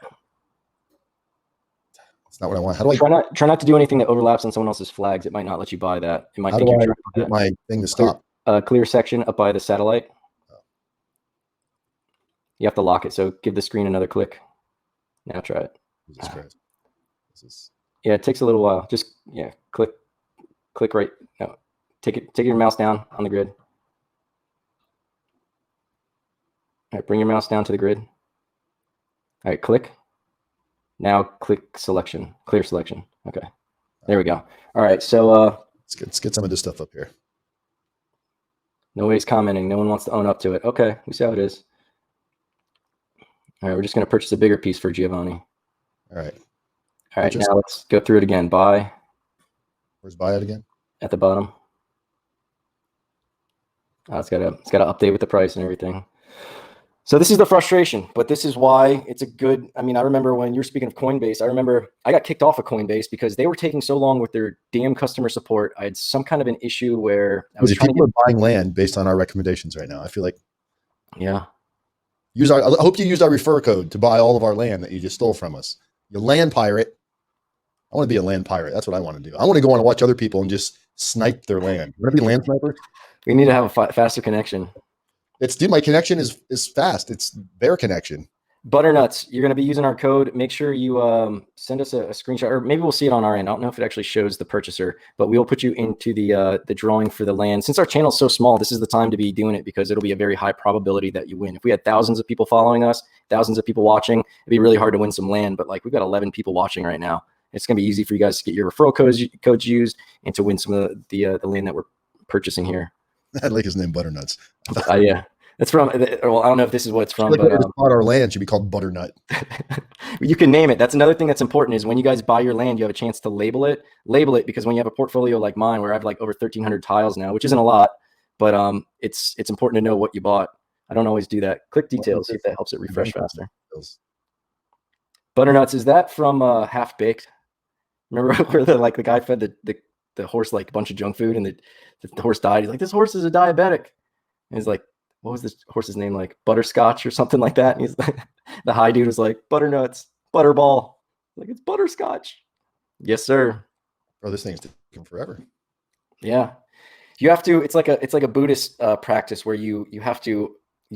That's not what I want. How do I try not to do anything that overlaps on someone else's flags? It might not let you buy that. It might how think do you're I get my thing to stop? Clear section up by the satellite. Oh. You have to lock it. So give the screen another click. Now try it. Jesus Christ. Yeah, it takes a little while. Just click right. No, take your mouse down on the grid. All right, bring your mouse down to the grid. All right, click. Now click selection, clear selection. Okay, there we go. All right, so let's get some of this stuff up here. Nobody's commenting. No one wants to own up to it. Okay, we see how it is. All right, we're just going to purchase a bigger piece for Giovanni. All right. All right, now let's go through it again. Buy. Where's buy it again? At the bottom. It's got to update with the price and everything. So this is the frustration, but this is why it's a good. I mean, I remember when you're speaking of Coinbase. I remember I got kicked off of Coinbase because they were taking so long with their damn customer support. I had some kind of an issue where I was trying to get buying land based on our recommendations right now. I feel like I hope you used our refer code to buy all of our land that you just stole from us. You land pirate. I want to be a land pirate. That's what I want to do. I want to go on and watch other people and just snipe their land. You want to be a land sniper? We need to have a faster connection. Dude, my connection is fast. It's their connection. Butternuts, you're going to be using our code. Make sure you send us a screenshot, or maybe we'll see it on our end. I don't know if it actually shows the purchaser, but we'll put you into the drawing for the land. Since our channel is so small, this is the time to be doing it because it'll be a very high probability that you win. If we had thousands of people following us, thousands of people watching, it'd be really hard to win some land. But like we've got 11 people watching right now. It's going to be easy for you guys to get your referral codes used and to win some of the land that we're purchasing here. I like his name, Butternuts. Yeah. That's from, well, I don't know if this is what it's from. Like but our land should be called Butternut. You can name it. That's another thing that's important is when you guys buy your land, you have a chance to label it because when you have a portfolio like mine, where I have like over 1,300 tiles now, which isn't a lot, but it's important to know what you bought. I don't always do that. Click details, see if that helps it refresh faster. Butternuts, is that from Half Baked? Remember where the guy fed the horse like a bunch of junk food and the horse died? He's like, this horse is a diabetic. And he's like, what was this horse's name? Like Butterscotch or something like that. And he's like, the high dude was like, Butternuts, Butterball. Like, it's butterscotch. Yes, sir. Bro, this thing's taking forever. Yeah. You have to, it's like a Buddhist practice where you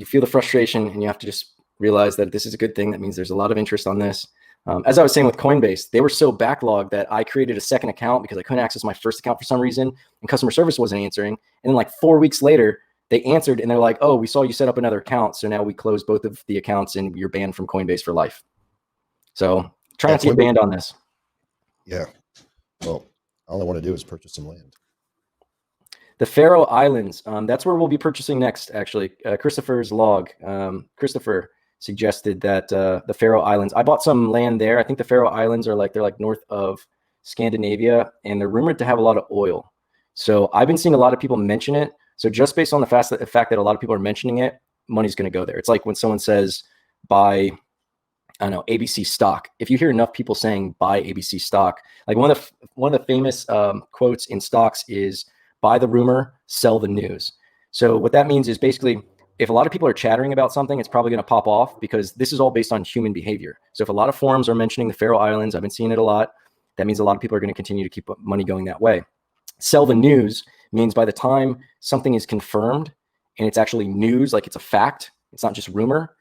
feel the frustration and you have to just realize that this is a good thing. That means there's a lot of interest on this. As I was saying with Coinbase, they were so backlogged that I created a second account because I couldn't access my first account for some reason and customer service wasn't answering. And then like 4 weeks later, they answered and they're like, oh, we saw you set up another account. So now we close both of the accounts and you're banned from Coinbase for life. So try not to get banned on this. Yeah. Well, all I want to do is purchase some land. The Pharaoh Islands. That's where we'll be purchasing next, actually. Christopher's log. Christopher suggested that the Pharaoh Islands. I bought some land there. I think the Pharaoh Islands are they're like north of Scandinavia, and they're rumored to have a lot of oil. So I've been seeing a lot of people mention it. So just based on the fact that a lot of people are mentioning it, money's going to go there. It's like when someone says buy, I don't know, ABC stock. If you hear enough people saying buy ABC stock, like one of the famous quotes in stocks is buy the rumor, sell the news. So what that means is basically if a lot of people are chattering about something, it's probably going to pop off because this is all based on human behavior. So if a lot of forums are mentioning the Faroe Islands, I've been seeing it a lot. That means a lot of people are going to continue to keep money going that way. Sell the news means by the time something is confirmed and it's actually news, like it's a fact, it's not just rumor,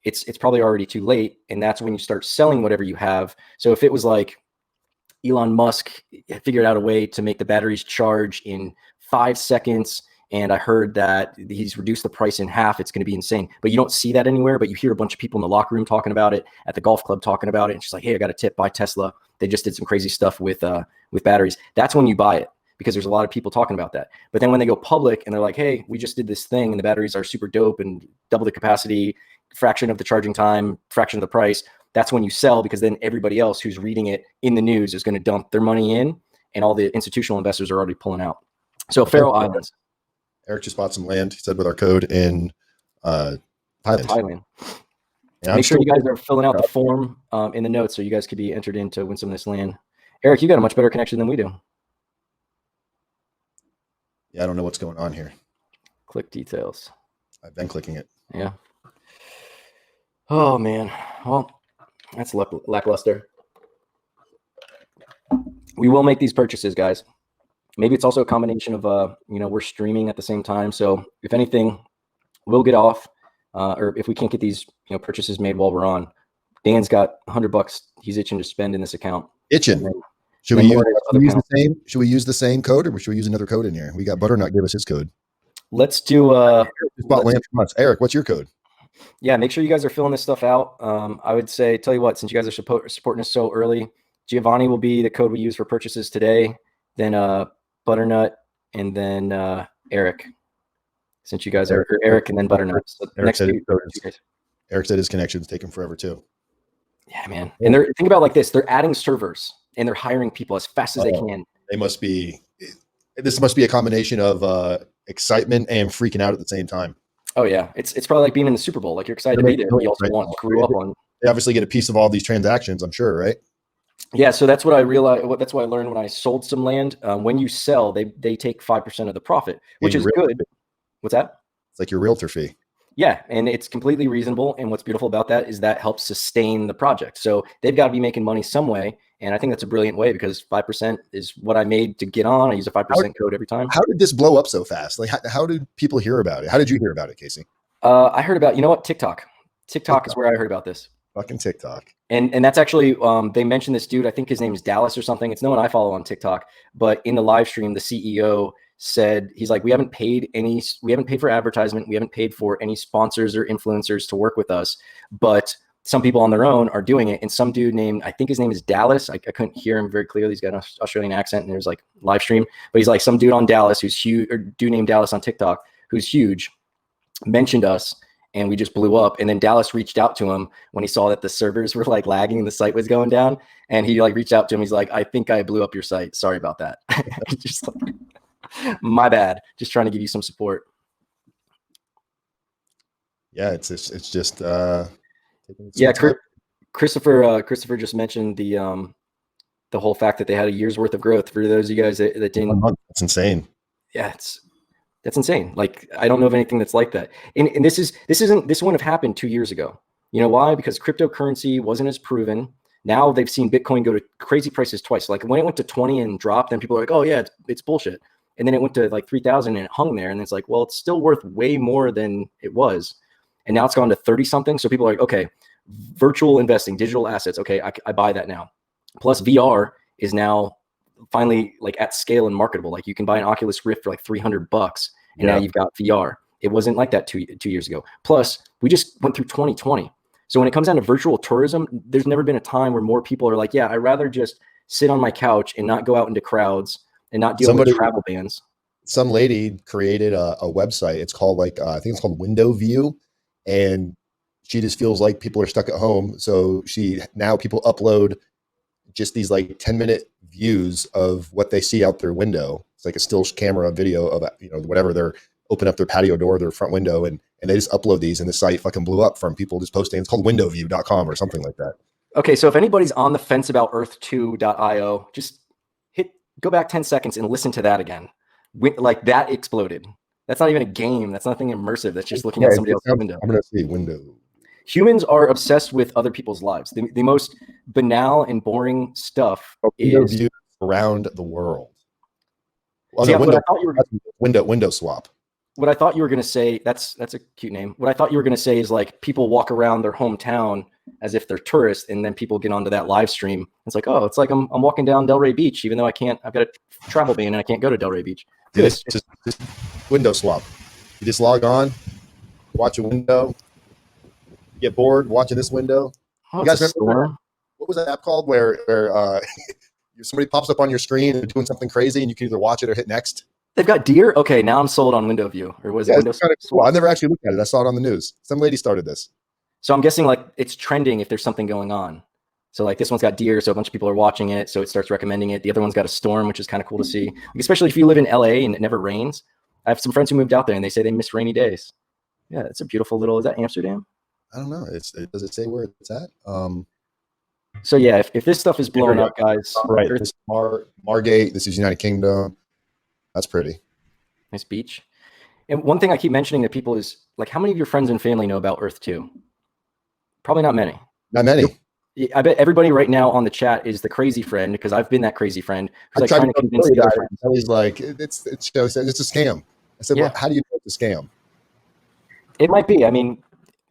it's probably already too late. And that's when you start selling whatever you have. So if it was like Elon Musk figured out a way to make the batteries charge in 5 seconds, and I heard that he's reduced the price in half, it's going to be insane. But you don't see that anywhere, but you hear a bunch of people in the locker room talking about it, at the golf club talking about it. And she's like, hey, I got a tip, buy Tesla. They just did some crazy stuff with batteries. That's when you buy it, because there's a lot of people talking about that. But then when they go public and they're like, hey, we just did this thing and the batteries are super dope and double the capacity, fraction of the charging time, fraction of the price, that's when you sell, because then everybody else who's reading it in the news is going to dump their money in, and all the institutional investors are already pulling out. So Faroe Islands. Eric just bought some land, he said, with our code in Thailand. Yeah, make sure you guys are filling out the form in the notes so you guys could be entered in to win some of this land. Eric, you got a much better connection than we do. Yeah, I don't know what's going on here. Click details. I've been clicking it. Yeah. Oh, man. Well, that's lackluster. We will make these purchases, guys. Maybe it's also a combination of, we're streaming at the same time. So if anything, we'll get off. Or if we can't get these, purchases made while we're on, Dan's got $100 he's itching to spend in this account. Itching. Should we use the same code, or should we use another code in here? We got Butternut gave us his code. Let's do just bought land from us. Eric, what's your code? Yeah, make sure you guys are filling this stuff out. I would say, tell you what, since you guys are supporting us so early, Giovanni will be the code we use for purchases today. Then Butternut, and then Eric. Since you guys are Eric and then Butternut. So Eric said his connection's taking forever too. Yeah, man. And think about it like this: they're adding servers and they're hiring people as fast as they can. This must be a combination of excitement and freaking out at the same time. Oh yeah, it's probably like being in the Super Bowl. Like you're excited to be there, but you also want to screw up on. They obviously get a piece of all these transactions, I'm sure, right? Yeah, so that's what I realized. That's what I learned when I sold some land. When you sell, they take 5% of the profit, which is good. What's that? It's like your realtor fee. Yeah, and it's completely reasonable. And what's beautiful about that is that helps sustain the project. So they've got to be making money some way. And I think that's a brilliant way, because 5% is what I made to get on. I use a 5% code every time. How did this blow up so fast? Like, how did people hear about it? How did you hear about it, Casey? I heard about, TikTok. TikTok is where I heard about this. Fucking TikTok. And that's actually, they mentioned this dude, I think his name is Dallas or something. It's no one I follow on TikTok, but in the live stream, the CEO said, he's like, we haven't paid for advertisement. We haven't paid for any sponsors or influencers to work with us, but some people on their own are doing it. And some dude named, I think his name is Dallas. I couldn't hear him very clearly. He's got an Australian accent, and there's like live stream, but he's like some dude on Dallas who's huge, or dude named Dallas on TikTok, who's huge, mentioned us, and we just blew up. And then Dallas reached out to him when he saw that the servers were like lagging and the site was going down. And he like reached out to him. He's like, I think I blew up your site. Sorry about that. Just like, my bad. Just trying to give you some support. Yeah, it's just yeah. Christopher just mentioned the whole fact that they had a year's worth of growth. For those of you guys that didn't, that's insane. Yeah, that's insane. Like, I don't know of anything that's like that. And this wouldn't have happened 2 years ago. You know why? Because cryptocurrency wasn't as proven. Now they've seen Bitcoin go to crazy prices twice. Like when it went to 20 and dropped, then people are like, oh yeah, it's bullshit. And then it went to like 3,000 and it hung there. And it's like, well, it's still worth way more than it was. And now it's gone to 30 something. So people are like, okay, virtual investing, digital assets. Okay, I buy that now. Plus VR is now finally like at scale and marketable. Like you can buy an Oculus Rift for like $300, and now you've got VR. It wasn't like that two years ago. Plus, we just went through 2020. So when it comes down to virtual tourism, there's never been a time where more people are like, yeah, I'd rather just sit on my couch and not go out into crowds and not deal with travel bans. some lady created a website. It's called like I think it's called Window View, and she just feels like people are stuck at home. So now people upload just these like 10-minute views of what they see out their window. It's like a still camera video of whatever they're open up their patio door, their front window, and they just upload these, and the site fucking blew up from people just posting. It's called windowview.com or something like that. Okay, so if anybody's on the fence about Earth2.io, just go back 10 seconds and listen to that again. Like that exploded. That's not even a game. That's nothing immersive. That's just looking at somebody else's window. I'm going to say window. Humans are obsessed with other people's lives. The most banal and boring stuff is view around the world. Well, yeah, window swap. What I thought you were going to say, that's a cute name. What I thought you were going to say is like people walk around their hometown as if they're tourists, and then people get onto that live stream. It's like, oh, it's like I'm walking down Delray Beach, even though I've got a travel ban and I can't go to Delray Beach. Just window swap. You just log on, watch a window, get bored watching this window. Oh, you guys remember what was that app called where somebody pops up on your screen and they're doing something crazy and you can either watch it or hit next? They've got deer? Okay, now I'm sold on Window View. Or was it Window Swap? Cool. I never actually looked at it. I saw it on the news. Some lady started this. So I'm guessing like it's trending if there's something going on. So like this one's got deer, so a bunch of people are watching it, so it starts recommending it. The other one's got a storm, which is kind of cool to see, especially if you live in LA and it never rains. I have some friends who moved out there and they say they miss rainy days. Yeah, it's a beautiful little, is that Amsterdam? I don't know. Does it say where it's at? So yeah, if this stuff is blowing up, guys. Right. This is Margate. This is United Kingdom. That's pretty. Nice beach. And one thing I keep mentioning to people is like, how many of your friends and family know about Earth2? Probably not many. Not many. I bet everybody right now on the chat is the crazy friend, because I've been that crazy friend who's like trying to convince the other friends. He's like, it's a scam. I said, well, how do you know it's a scam? It might be. I mean,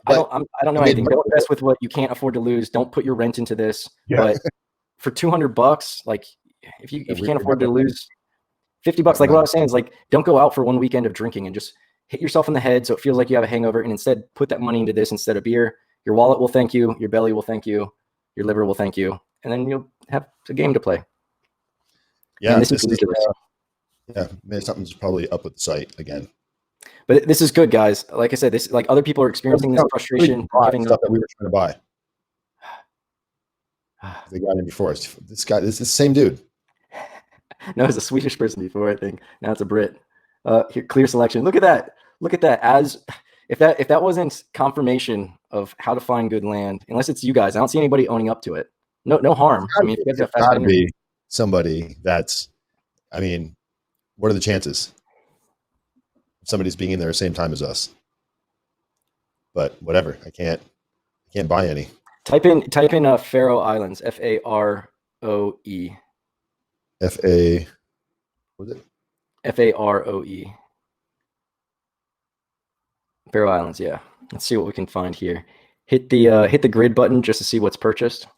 I don't know anything. Don't mess with what you can't afford to lose. Don't put your rent into this. Yeah. But for $200, like if you can't afford to lose $50, like what I was saying is like, don't go out for one weekend of drinking and just hit yourself in the head so it feels like you have a hangover, and instead put that money into this instead of beer. Your wallet will thank you. Your belly will thank you. Your liver will thank you. And then you'll have a game to play. Yeah. This is ridiculous. Maybe something's probably up with the site again. But this is good, guys. Like I said, this like other people are experiencing this frustration. Stuff that we were trying to buy. They got in before us. This is the same dude. No, it's a Swedish person before, I think. Now it's a Brit. Here, clear selection. Look at that. Look at that. As if that wasn't confirmation of how to find good land, unless it's you guys, I don't see anybody owning up to it. No harm. I mean, it's got to be somebody that's. I mean, what are the chances? Somebody's being in there at the same time as us. But whatever, I can't buy any. Type in Pharaoh Islands, Faroe. Was it? Faroe. Pharaoh Islands, yeah. Let's see what we can find here. Hit the grid button just to see what's purchased.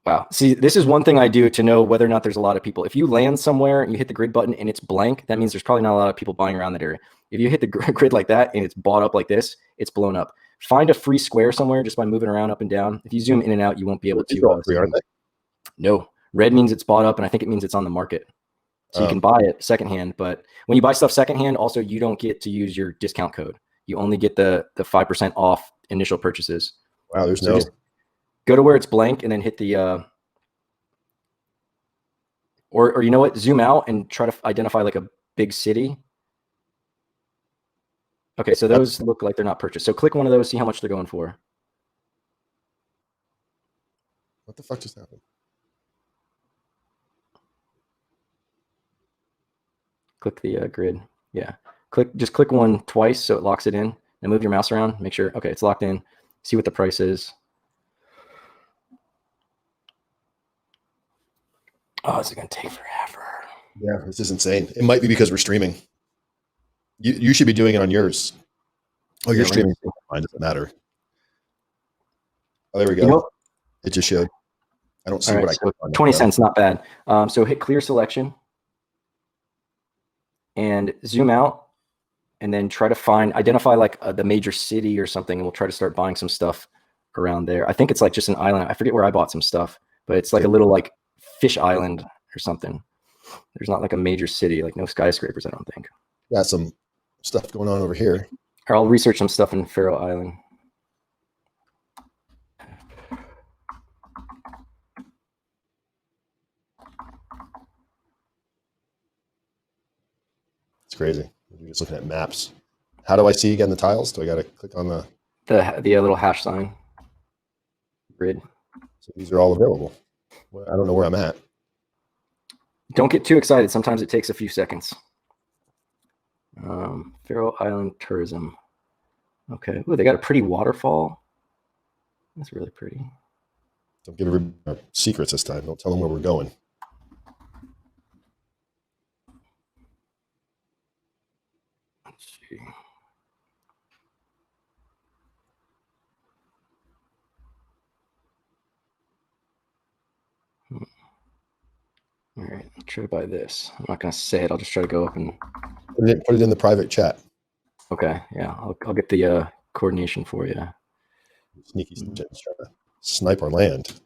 Wow. See, this is one thing I do to know whether or not there's a lot of people. If you land somewhere and you hit the grid button and it's blank, that means there's probably not a lot of people buying around that area. If you hit the grid like that and it's bought up like this, it's blown up. Find a free square somewhere just by moving around up and down. If you zoom in and out, you won't be able to. Free, aren't they? No. Red means it's bought up, and I think it means it's on the market. So you can buy it secondhand, but when you buy stuff secondhand, also you don't get to use your discount code. You only get the 5% off initial purchases. Wow, there's so no. Go to where it's blank and then hit the or you know what? Zoom out and try to identify like a big city. Okay, so those look like they're not purchased. So click one of those, see how much they're going for. What the fuck just happened? Click the grid. Yeah. Just click one twice so it locks it in. And move your mouse around. Make sure, okay, it's locked in. See what the price is. Oh, this is going to take forever. Yeah, this is insane. It might be because we're streaming. You should be doing it on yours. Oh, you're streaming. Mine doesn't matter. Oh, there we go. You know, it just showed. I don't see what I click on. 20 cents, not bad. So hit clear selection and zoom out, and then try to identify like the major city or something, and we'll try to start buying some stuff around there. I think it's like just an island. I forget where I bought some stuff, but it's like a little like fish island or something. There's not like a major city, like no skyscrapers, I don't think. Got some stuff going on over here. Or I'll research some stuff in Pharaoh Island. It's crazy. You're just looking at maps. How do I see again the tiles? Do I got to click on the little hash sign grid? So these are all available. Well, I don't know where I'm at. Don't get too excited. Sometimes it takes a few seconds. Pharaoh Island tourism. Okay. Ooh, they got a pretty waterfall. That's really pretty. Don't give everybody our secrets this time. Don't tell them where we're going. Let's see. All right, I'll try to buy this. I'm not going to say it. I'll just try to go up and put it in the private chat. Okay, yeah, I'll get the coordination for you. Sneaky trying to snipe our land.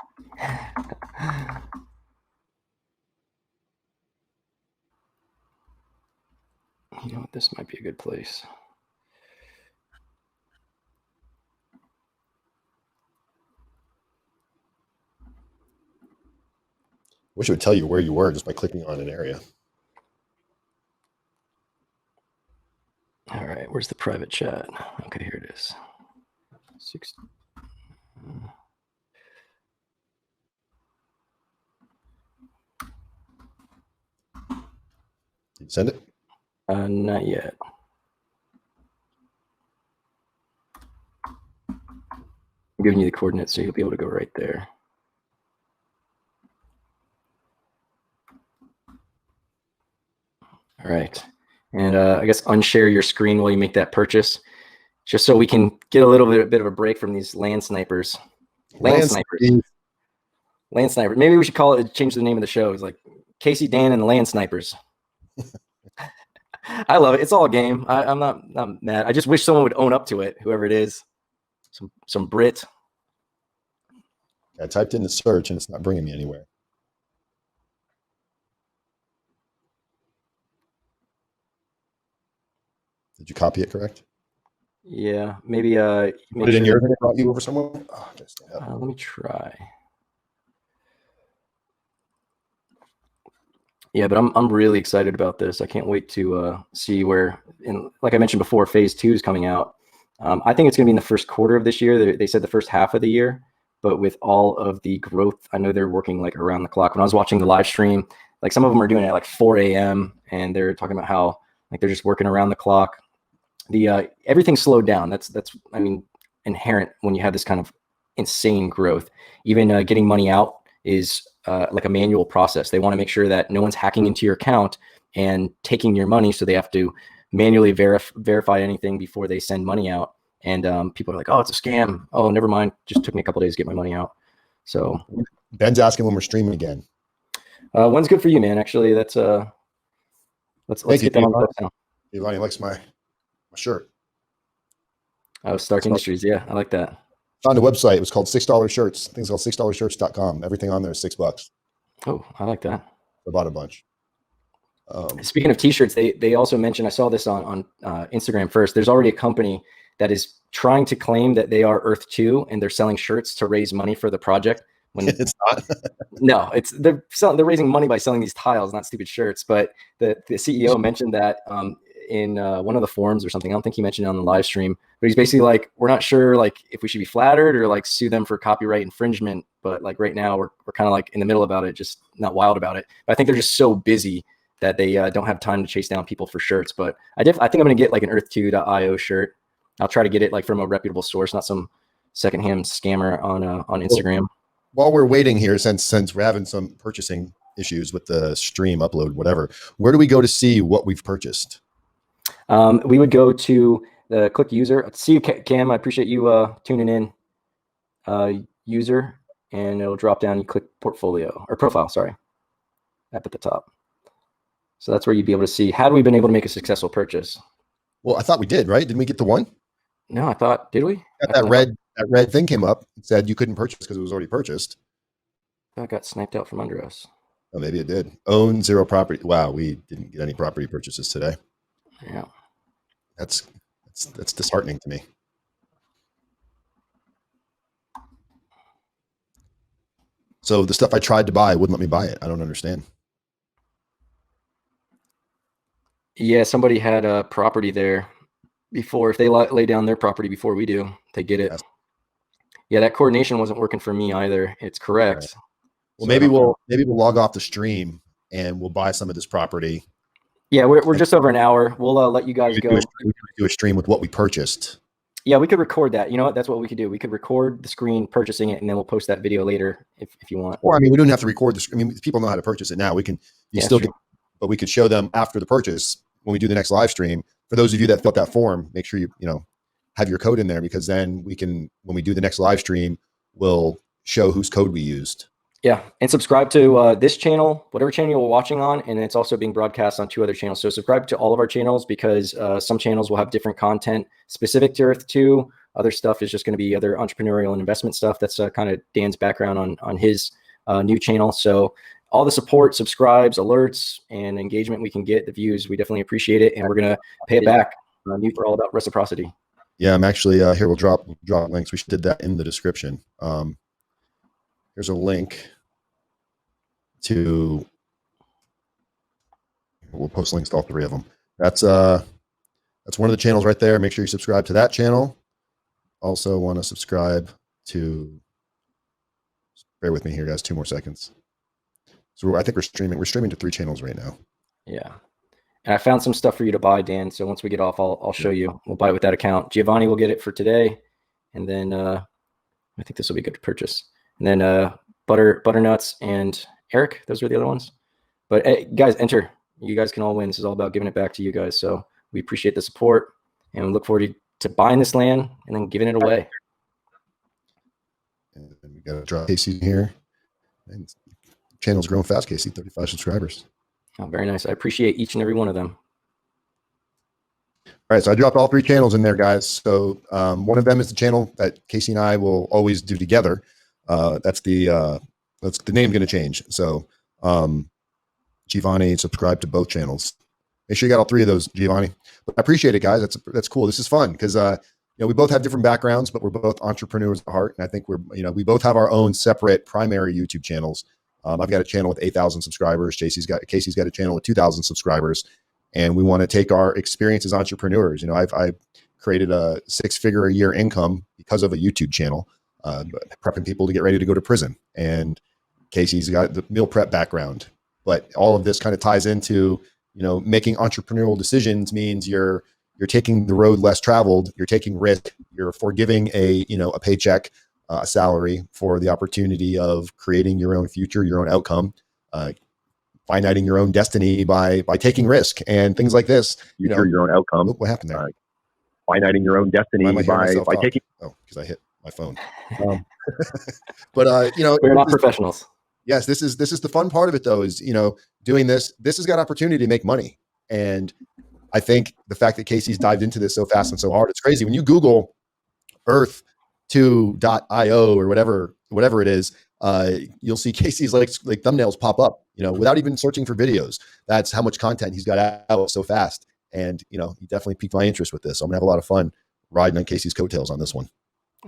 You know what? This might be a good place. Wish it would tell you where you were just by clicking on an area. All right, where's the private chat? Okay, here it is. 6. Did you send it? Not yet. I'm giving you the coordinates so you'll be able to go right there. All right. And I guess unshare your screen while you make that purchase, just so we can get a little bit of a break from these land snipers. Land snipers. Maybe we should call it, change the name of the show. It's like Casey, Dan, and the Land Snipers. I love it. It's all a game. I'm not mad. I just wish someone would own up to it, whoever it is. Some Brit. I typed in the search and it's not bringing me anywhere. Did you copy it correct? Yeah, maybe. Put it in yours and it brought you over somewhere. Oh, let me try. Yeah, but I'm really excited about this. I can't wait to see where, like I mentioned before, phase 2 is coming out. I think it's going to be in the first quarter of this year. They said the first half of the year, but with all of the growth, I know they're working like around the clock. When I was watching the live stream, like some of them are doing it at like 4 a.m. and they're talking about how like they're just working around the clock. Everything slowed down. That's I mean, inherent when you have this kind of insane growth. Even getting money out is like a manual process. They want to make sure that no one's hacking into your account and taking your money, so they have to manually verify anything before they send money out. And people are like, "Oh, it's a scam. Oh, never mind. Just took me a couple days to get my money out." So Ben's asking when we're streaming again. When's good for you, man? Actually, that's let's get that on the books now. Giovanni likes my shirt. Oh, Stark Industries. Yeah, I like that. Found a website. It was called $6 Shirts. I think it's called $6shirts.com. Everything on there is $6. Oh, I like that. I bought a bunch. Speaking of t-shirts, they also mentioned, I saw this on Instagram first. There's already a company that is trying to claim that they are Earth2 and they're selling shirts to raise money for the project. When it's not. No, they're raising money by selling these tiles, not stupid shirts. But the CEO mentioned that in one of the forums or something. I don't think he mentioned it on the live stream, but he's basically like, we're not sure like if we should be flattered or like sue them for copyright infringement. But like right now we're kind of like in the middle about it, just not wild about it. But I think they're just so busy that they don't have time to chase down people for shirts. But I think I'm going to get like an Earth2 Io shirt. I'll try to get it like from a reputable source, not some secondhand scammer on Instagram. While we're waiting here, since we're having some purchasing issues with the stream upload, whatever, where do we go to see what we've purchased? We would go to the click user. See you, Cam. I appreciate you tuning in. User, and it'll drop down. You click portfolio or profile. Sorry, up at the top. So that's where you'd be able to see, had we been able to make a successful purchase? Well, I thought we did, right? Didn't we get the one? No, I thought, did we? That red thing came up and said you couldn't purchase because it was already purchased. That got sniped out from under us. Oh, maybe it did. Own 0 property. Wow, we didn't get any property purchases today. Yeah. That's disheartening to me. So the stuff I tried to buy wouldn't let me buy it. I don't understand. Yeah, somebody had a property there before. If they lay down their property before we do, they get it. Yes. Yeah, that coordination wasn't working for me either. It's correct. Right. Well, So maybe we'll log off the stream and we'll buy some of this property. Yeah, we're just over an hour. We'll let you guys go. We could do a stream with what we purchased. Yeah, we could record that. You know what? That's what we could do. We could record the screen purchasing it, and then we'll post that video later if you want. Or I mean, we don't have to record this. I mean, people know how to purchase it now. We can but we could show them after the purchase when we do the next live stream. For those of you that filled that form, make sure you have your code in there, because then we can, when we do the next live stream, we'll show whose code we used. Yeah, and subscribe to this channel, whatever channel you're watching on, and it's also being broadcast on 2 other channels. So subscribe to all of our channels, because some channels will have different content specific to Earth 2. Other stuff is just going to be other entrepreneurial and investment stuff. That's kind of Dan's background on his new channel. So all the support, subscribes, alerts, and engagement we can get, the views, we definitely appreciate it, and we're going to pay it back. Mute for all about reciprocity. Yeah, I'm actually here. We'll drop links. We did that in the description. Here's a link to. We'll post links to all 3 of them. That's one of the channels right there. Make sure you subscribe to that channel. Also want to subscribe to. Bear with me here, guys. 2 more seconds. So I think we're streaming to 3 channels right now. Yeah. And I found some stuff for you to buy, Dan. So once we get off, I'll show you. We'll buy it with that account. Giovanni will get it for today. And then I think this will be good to purchase. And then Butternuts and Eric, those are the other ones. But hey, guys, enter. You guys can all win. This is all about giving it back to you guys. So we appreciate the support, and we look forward to buying this land and then giving it away. And we got to drop Casey here. And channel's growing fast, Casey. 35 subscribers. Oh, very nice. I appreciate each and every one of them. All right, so I dropped all 3 channels in there, guys. So one of them is the channel that Casey and I will always do together. That's the name going to change. So Giovanni, subscribe to both channels. Make sure you got all 3 of those, Giovanni. But I appreciate it, guys. That's cool. This is fun because we both have different backgrounds, but we're both entrepreneurs at heart, and I think we both have our own separate primary YouTube channels. I've got a channel with 8,000 subscribers. Casey's got a channel with 2,000 subscribers, and we want to take our experience as entrepreneurs. I've created a 6-figure a year income because of a YouTube channel, prepping people to get ready to go to prison. And Casey's got the meal prep background, but all of this kind of ties into, making entrepreneurial decisions means you're taking the road less traveled, you're taking risk, you're forgiving a paycheck, a salary for the opportunity of creating your own future, your own outcome, finiting your own destiny by taking risk and things like this. Your own outcome. What happened there? Finiting your own destiny by taking. Oh, because I hit my phone. But we're not professionals. Yes, this is the fun part of it, though. Is doing this. This has got opportunity to make money, and I think the fact that Casey's dived into this so fast and so hard, it's crazy. When you Google Earth2 Io or whatever it is, you'll see Casey's like thumbnails pop up, without even searching for videos. That's how much content he's got out so fast. And, he definitely piqued my interest with this. So I'm gonna have a lot of fun riding on Casey's coattails on this one.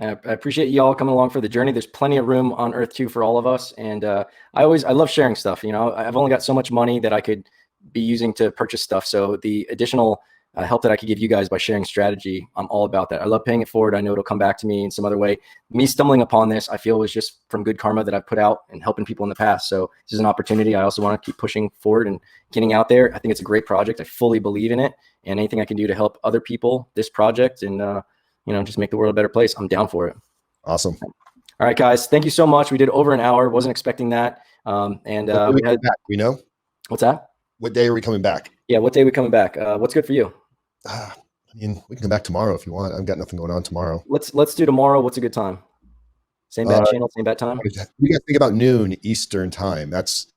I appreciate you all coming along for the journey. There's plenty of room on Earth 2 for all of us. And I love sharing stuff. I've only got so much money that I could be using to purchase stuff. So the additional help that I could give you guys by sharing strategy, I'm all about that. I love paying it forward. I know it'll come back to me in some other way. Me stumbling upon this, I feel, was just from good karma that I've put out and helping people in the past. So this is an opportunity. I also want to keep pushing forward and getting out there. I think it's a great project. I fully believe in it, and anything I can do to help other people, this project, and just make the world a better place, I'm down for it. Awesome. All right, guys. Thank you so much. We did over an hour. Wasn't expecting that. We know. What's that? What day are we coming back? Yeah, what day are we coming back? What's good for you? We can come back tomorrow if you want. I've got nothing going on tomorrow. Let's do tomorrow. What's a good time? Same bad channel, same bad time? You guys think about noon Eastern time. That's,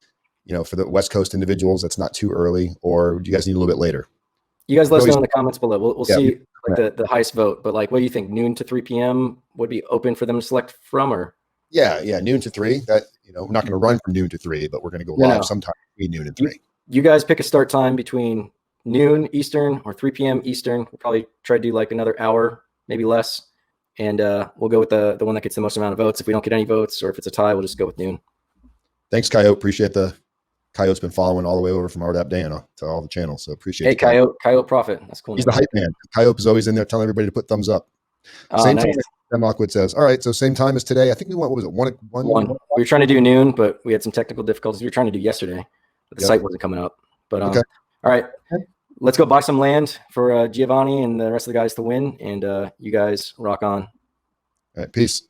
for the West Coast individuals, that's not too early. Or do you guys need a little bit later? You guys let us know in the comments below. We'll see the highest vote. But what do you think? Noon to 3 p.m. would be open for them to select from, or? Yeah, noon to 3. That, we're not going to run from noon to 3, but we're going to go live sometime between noon and 3. You guys pick a start time between noon Eastern or 3 p.m. Eastern. We'll probably try to do like another hour, maybe less. And we'll go with the one that gets the most amount of votes. If we don't get any votes, or if it's a tie, we'll just go with noon. Thanks, Coyote. Appreciate Coyote's been following all the way over from RDAP Dan to all the channels. So appreciate it. Hey, Coyote Prophet. That's cool. He's the hype man. Coyote is always in there telling everybody to put thumbs up. Same time, Sam Lockwood says. All right, so same time as today. I think we went, what was it? One. We were trying to do noon, but we had some technical difficulties. We were trying to do yesterday, but the site wasn't coming up. But okay. All right. Let's go buy some land for Giovanni and the rest of the guys to win, and you guys rock on. All right, peace.